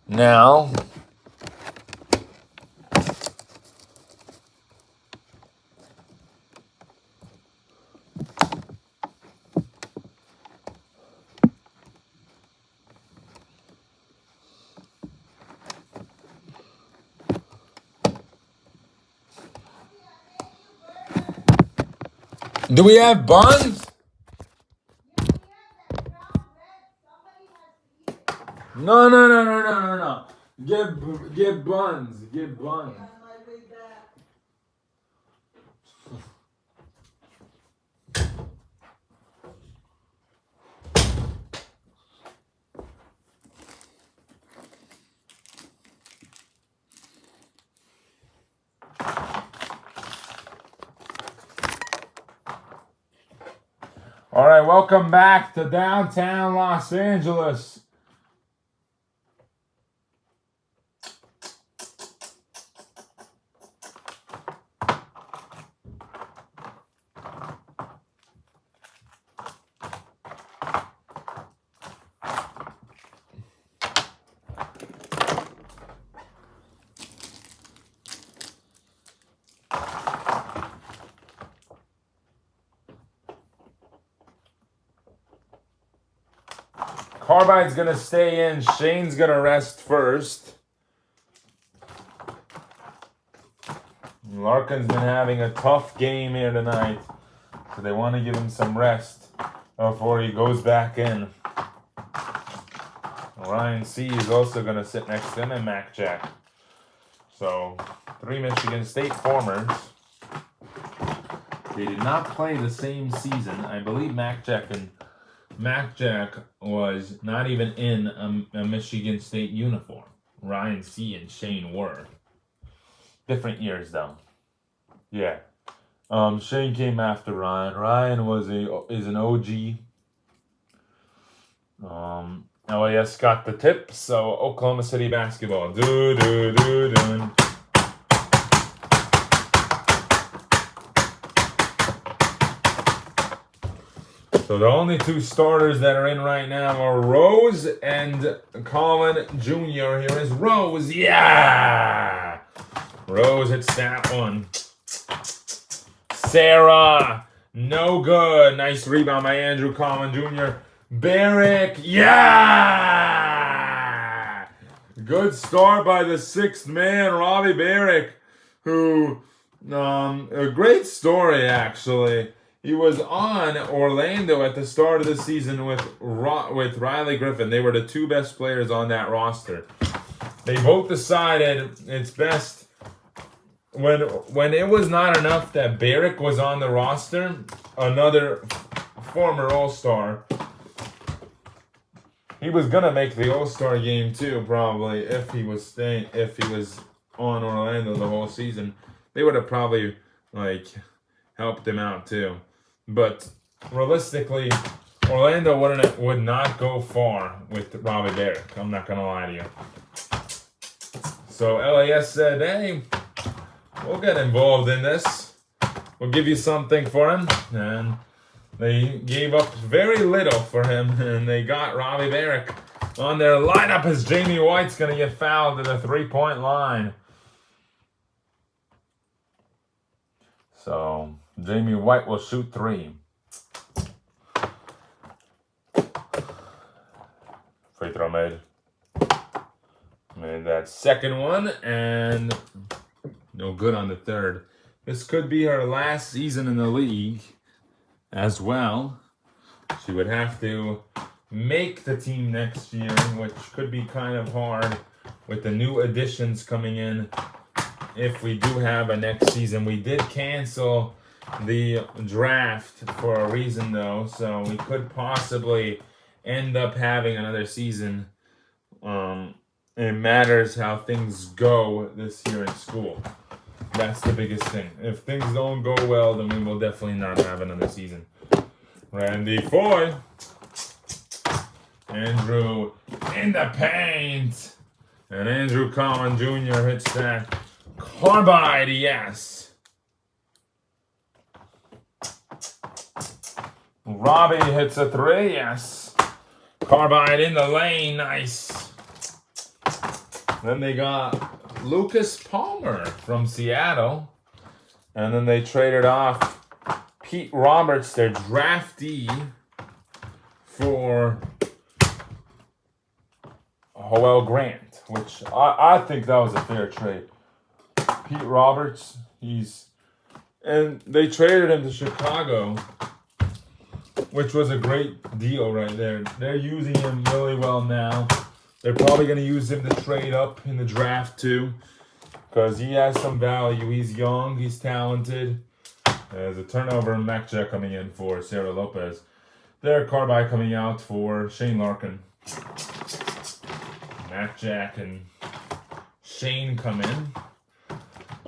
Now, do we have buns? No. Get buns. Get buns. All right, welcome back to downtown Los Angeles. Carbine's going to stay in. Shane's going to rest first. Larkin's been having a tough game here tonight, so they want to give him some rest before he goes back in. Ryan C. is also going to sit next to him, and Mac Jack. So, 3 Michigan State formers. They did not play the same season. I believe Mac Jack was not even in a Michigan State uniform. Ryan C. and Shane were. Different years, though. Yeah. Shane came after Ryan. Ryan is an OG. LAS got the tip, so Oklahoma City basketball. So the only 2 starters that are in right now are Rose and Colin Jr. Here is Rose. Yeah! Rose hits that one. Sarah, no good. Nice rebound by Andrew Collin Jr. Barrick, yeah! Good start by the 6th man, Robbie Barrick, who, a great story actually. He was on Orlando at the start of the season with Riley Griffin. They were the 2 best players on that roster. They both decided it's best when it was not enough that Barrick was on the roster, another former All-Star. He was gonna make the All-Star game too, probably, if he was on Orlando the whole season. They would have probably helped him out too. But realistically, Orlando would not go far with Robbie Barrick. I'm not gonna lie to you. So LAS said, hey, we'll get involved in this. We'll give you something for him. And they gave up very little for him, and they got Robbie Barrick on their lineup as Jamie White's going to get fouled at the 3-point line. So, Jamie White will shoot 3. Free throw made. Made that second one, and no good on the third. This could be her last season in the league as well. She would have to make the team next year, which could be kind of hard with the new additions coming in. If we do have a next season, we did cancel the draft for a reason though, so we could possibly end up having another season. It matters how things go this year in school. That's the biggest thing. If things don't go well, then we will definitely not have another season. Randy Foy. Andrew in the paint. And Andrew Collin Jr. hits that carbide, yes. Robbie hits a 3, yes. Carbide in the lane, nice. Then they got Lucas Palmer from Seattle. And then they traded off Pete Roberts, their draftee, for Joel Grant, which I think that was a fair trade. Pete Roberts, and they traded him to Chicago, which was a great deal right there. They're using him really well now. They're probably going to use him to trade up in the draft too, because he has some value. He's young, he's talented. There's a turnover, Mac Jack coming in for Sarah Lopez. Derek Carbide coming out for Shane Larkin. Mac Jack and Shane come in.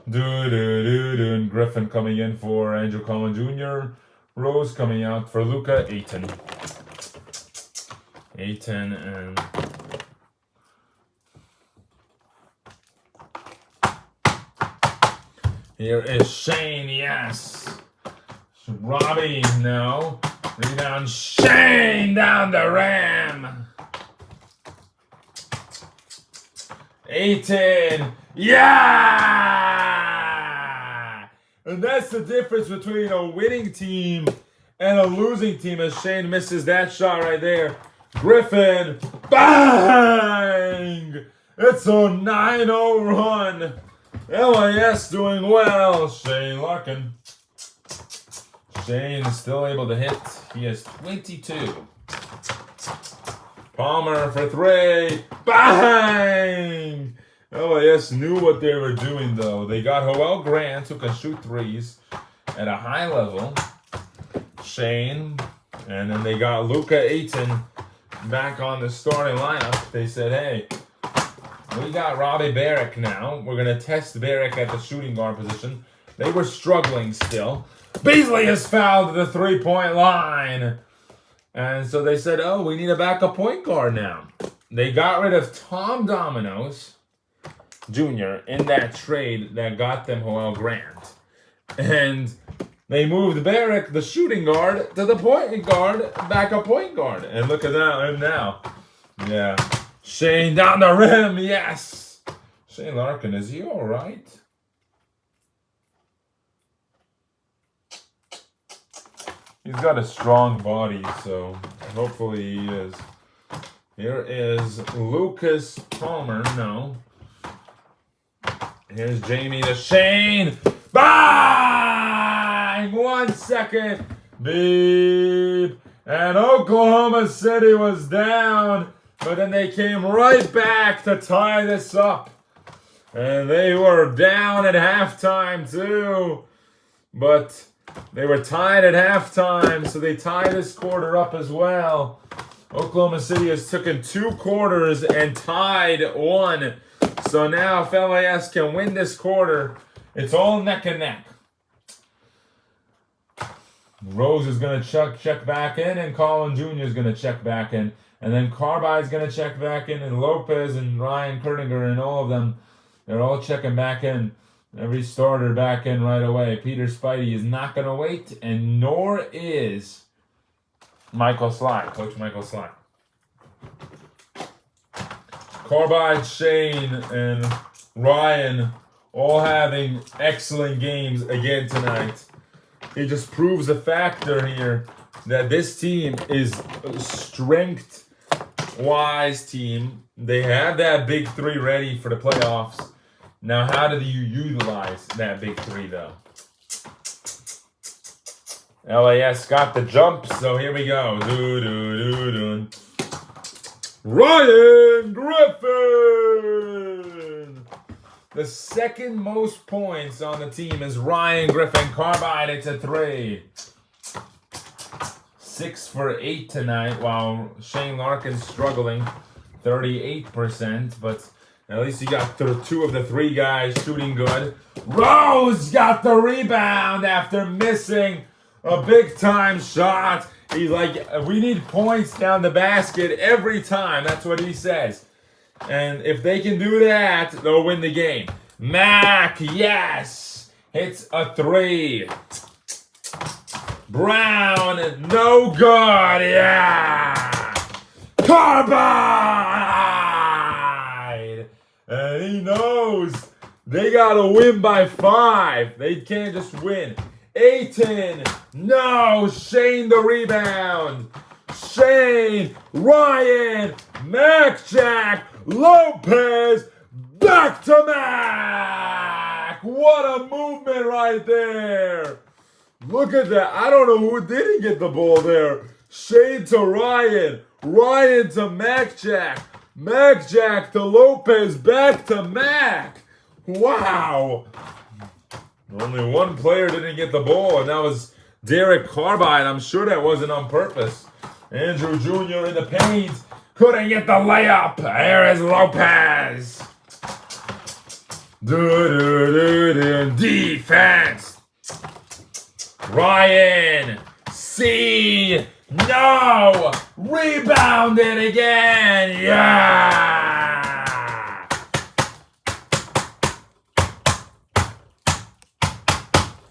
And Griffin coming in for Andrew Collin Jr. Rose coming out for Luca Ayton. And here is Shane, yes. Robbie, no. Rebound, Shane down the rim. Ayton, yeah! And that's the difference between a winning team and a losing team, as Shane misses that shot right there. Griffin, bang! It's a 9-0 run LAS doing well. Shane Larkin. Shane is still able to hit. He has 22. Palmer for 3. Bang! LAS knew what they were doing, though. They got Joel Grant, who can shoot threes at a high level. Shane. And then they got Luca Aiton back on the starting lineup. They said, hey, we got Robbie Barrick now. We're going to test Barrick at the shooting guard position. They were struggling still. Beasley is fouled at the three-point line. And so they said, oh, we need a backup point guard now. They got rid of Tom Dominoes Jr. in that trade that got them Joel Grant. And they moved Barrick, the shooting guard, to the point guard, backup point guard. And look at him now. Yeah. Shane down the rim, yes. Shane Larkin, is he all right? He's got a strong body, so hopefully he is. Here is Lucas Palmer. No. Here's Jamie to Shane. Bang! 1 second. Beep. And Oklahoma City was down. But then they came right back to tie this up. And they were down at halftime too. But they were tied at halftime, so they tie this quarter up as well. Oklahoma City has taken 2 quarters and tied 1. So now if LAS can win this quarter, it's all neck and neck. Rose is going to check back in, and Colin Jr. is going to check back in. And then Carbide's going to check back in, and Lopez and Ryan Kerninger and all of them, they're all checking back in. Every starter back in right away. Peter Spidey is not going to wait, and nor is Michael Sly, Coach Michael Sly. Carbide, Shane, and Ryan all having excellent games again tonight. It just proves a factor here that this team is a strength-wise team. They have that big 3 ready for the playoffs. Now, how do you utilize that big 3, though? LAS got the jump, so here we go. Ryan Griffin! The second most points on the team is Ryan Griffin. Carbide, it's a 3. 6 for 8 tonight, while Shane Larkin's struggling. 38%, but at least he got 2 of the 3 guys shooting good. Rose got the rebound after missing a big-time shot. He's like, we need points down the basket every time. That's what he says. And if they can do that, they'll win the game. Mac, yes, hits a 3. Brown, no good, yeah. Carbide! And he knows they gotta win by 5. They can't just win. Aiton, no, Shane the rebound. Shane, Ryan, Mac Jack, Lopez, back to Mac. What a movement right there. Look at that. I don't know who didn't get the ball there. Shane to Ryan, Ryan to Mac Jack, Mac Jack to Lopez, back to Mac. Wow. Only one player didn't get the ball, and that was Derek Carbide. I'm sure that wasn't on purpose. Andrew Jr. in the paint. Couldn't get the layup. Here is Lopez. Defense. Ryan. C. No. Rebounded again. Yeah.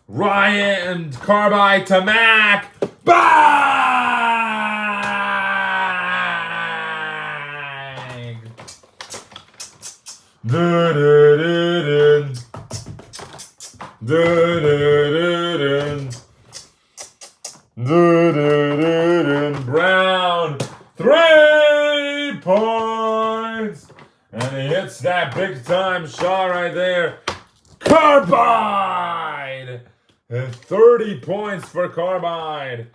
Ryan Carbide to Mac. Bang! Brown, 3 points! And he hits that big time shot right there. Carbide! And 30 points for Carbide.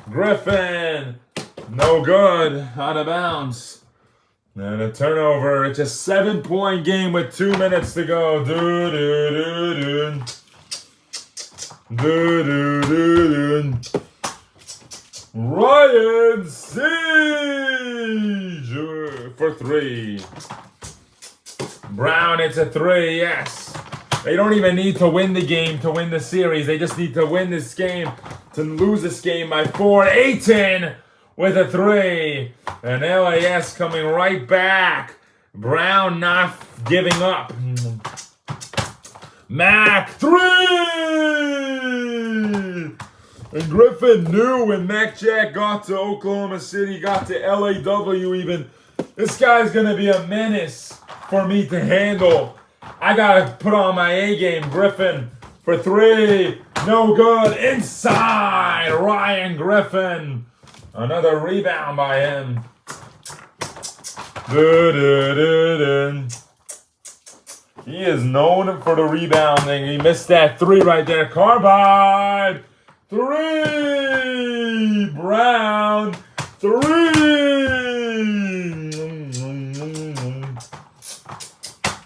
Griffin, no good, out of bounds. And a turnover. It's a 7-point game with 2 minutes to go. Ryan Siege for 3. Brown, it's a 3, yes. They don't even need to win the game to win the series. They just need to win this game to lose this game by 4. Ayton with a 3. And LAS coming right back. Brown not giving up. Mac 3! And Griffin knew when Mac Jack got to Oklahoma City, got to LAW even, this guy's going to be a menace for me to handle. I got to put on my A game. Griffin for 3. No good. Inside. Ryan Griffin. Another rebound by him. He is known for the rebounding. He missed that 3 right there. Carbide. 3. Brown. 3.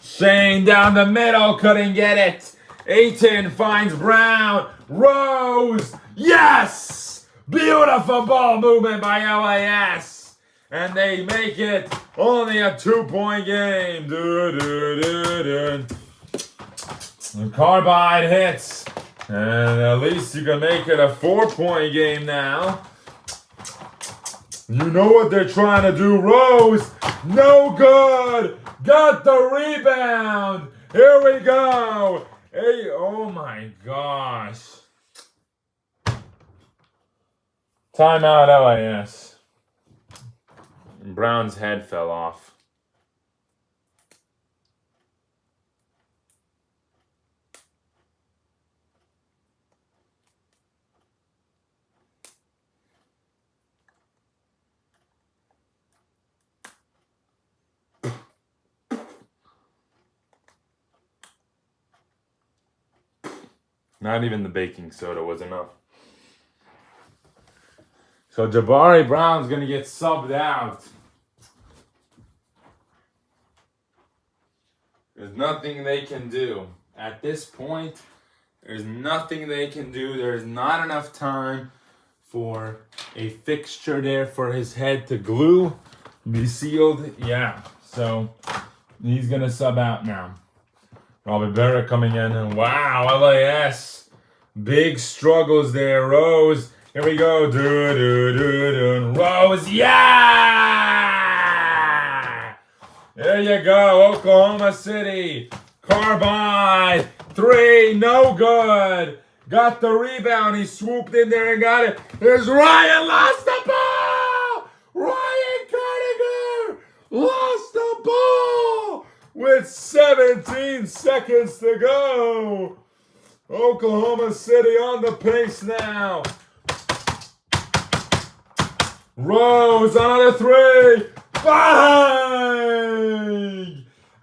Shane down the middle. Couldn't get it. Ayton finds Brown. Rose. Yes! Beautiful ball movement by LAS. And they make it only a 2-point game. The Carbide hits. And at least you can make it a 4-point game now. You know what they're trying to do. Rose, no good. Got the rebound. Here we go. Hey, oh my gosh. Timeout LAS. Brown's head fell off. Not even the baking soda was enough. So Jabari Brown's going to get subbed out. There's nothing they can do. At this point, there's nothing they can do. There's not enough time for a fixture there for his head to glue, be sealed. Yeah, so he's going to sub out now. Robert Berra coming in. And wow, LAS. Big struggles there. Rose. Here we go. Rose. Yeah! There you go. Oklahoma City. Carbide. 3. No good. Got the rebound. He swooped in there and got it. Here's Ryan. Lost the ball. Ryan Cardiger lost the ball with 17 seconds to go. Oklahoma City on the pace now. Rose, another 3. Bang!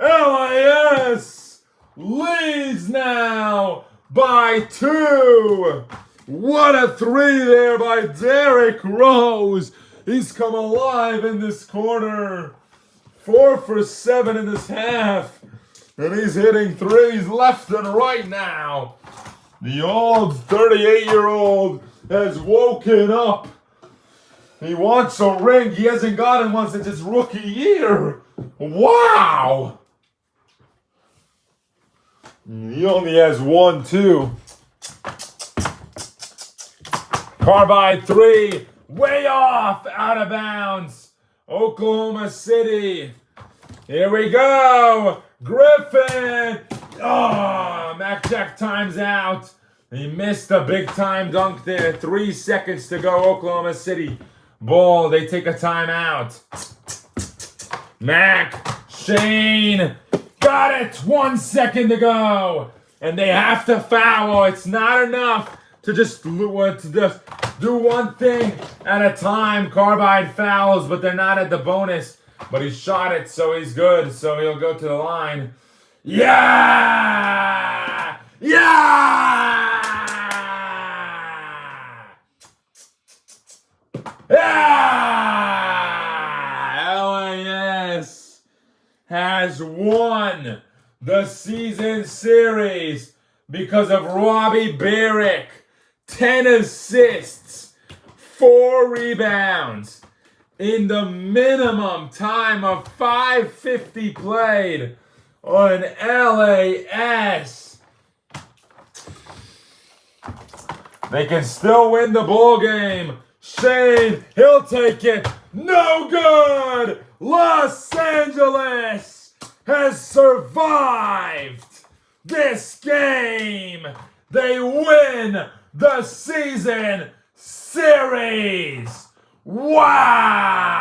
LAS leads now by 2. What a 3 there by Derrick Rose. He's come alive in this quarter. 4 for 7 in this half. And he's hitting 3s left and right now. The old 38-year-old has woken up. He wants a ring. He hasn't gotten one since his rookie year. Wow! He only has 1, too. Carbide 3. Way off. Out of bounds. Oklahoma City. Here we go. Griffin. Oh, Mac Jack times out. He missed a big time dunk there. 3 seconds to go. Oklahoma City. Ball. They take a timeout. Mac. Shane. Got it. 1 second to go. And they have to foul. It's not enough to just do one thing at a time. Carbide fouls, but they're not at the bonus. But he shot it, so he's good. So he'll go to the line. Yeah! Yeah! Yeah! LAS has won the season series because of Robbie Barrick. 10 assists, 4 rebounds in the minimum time of 5:50 played on LAS. They can still win the ball game. Shane, he'll take it. No good. Los Angeles has survived this game. They win the season series. Wow.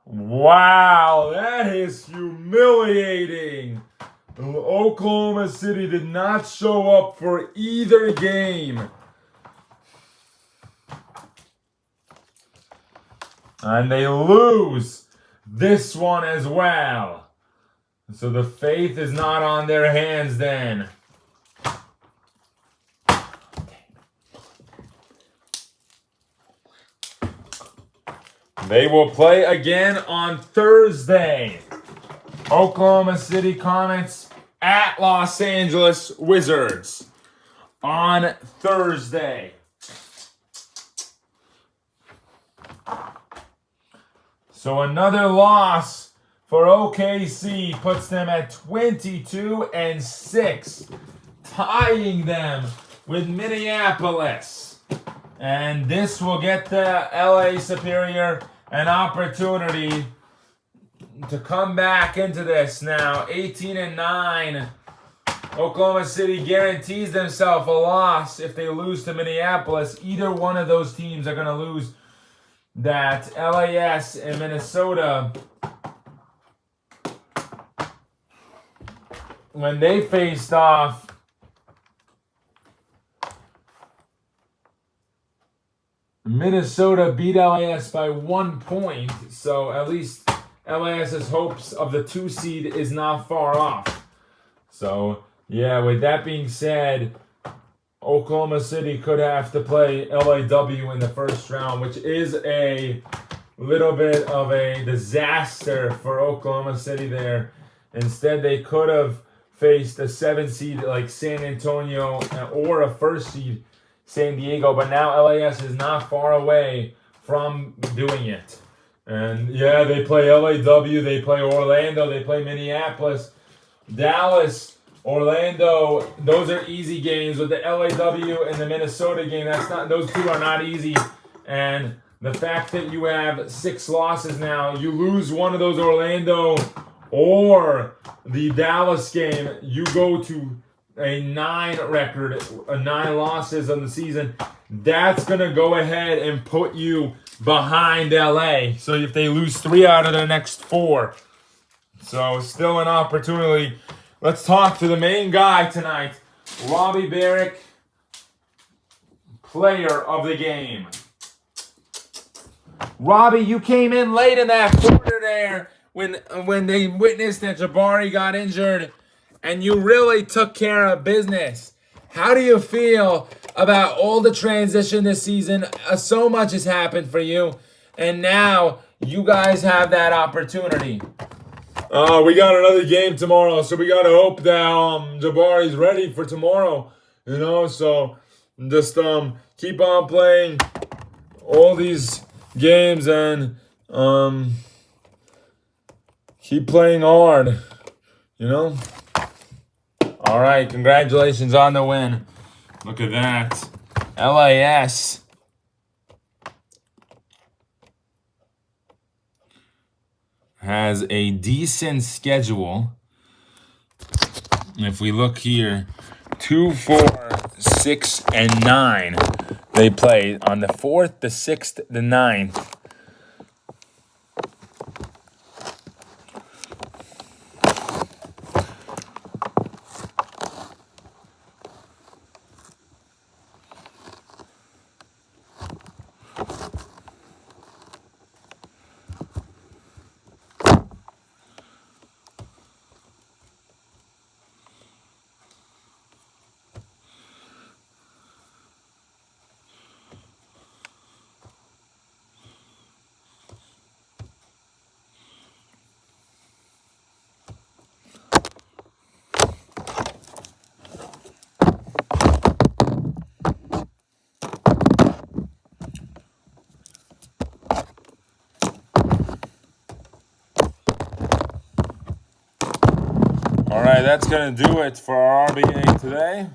Wow, that is humiliating. Oklahoma City did not show up for either game. And they lose this one as well. So the faith is not on their hands then. They will play again on Thursday. Oklahoma City Comets at Los Angeles Wizards on Thursday. So another loss for OKC puts them at 22-6, tying them with Minneapolis. And this will get the LA Superior an opportunity to come back into this now. 18-9. Oklahoma City guarantees themselves a loss if they lose to Minneapolis. Either one of those teams are going to lose that. LAS and Minnesota, when they faced off, Minnesota beat LAS by 1 point, so at least LAS's hopes of the 2 seed is not far off. So, yeah, with that being said, Oklahoma City could have to play LAW in the first round, which is a little bit of a disaster for Oklahoma City there. Instead, they could have faced a 7 seed like San Antonio or a 1st seed San Diego, but now LAS is not far away from doing it. And yeah, they play LAW, they play Orlando, they play Minneapolis, Dallas, Orlando. Those are easy games. With the LAW and the Minnesota game, those two are not easy. And the fact that you have 6 losses now, you lose one of those Orlando or the Dallas game, you go to a 9 record, 9 losses on the season. That's going to go ahead and put you behind LA. So if they lose 3 out of their next 4. So still an opportunity. Let's talk to the main guy tonight, Robbie Barrick, player of the game. Robbie, you came in late in that quarter there when they witnessed that Jabari got injured, and you really took care of business. How do you feel about all the transition this season? So much has happened for you, and now you guys have that opportunity. We got another game tomorrow, so we got to hope that Jabari's ready for tomorrow. So just keep on playing all these games and keep playing hard. All right, congratulations on the win. Look at that. LAS has a decent schedule And if we look here, 2, 4, 6, and 9, they play on the 4th, the 6th, the 9th. All right, that's going to do it for our RBA today.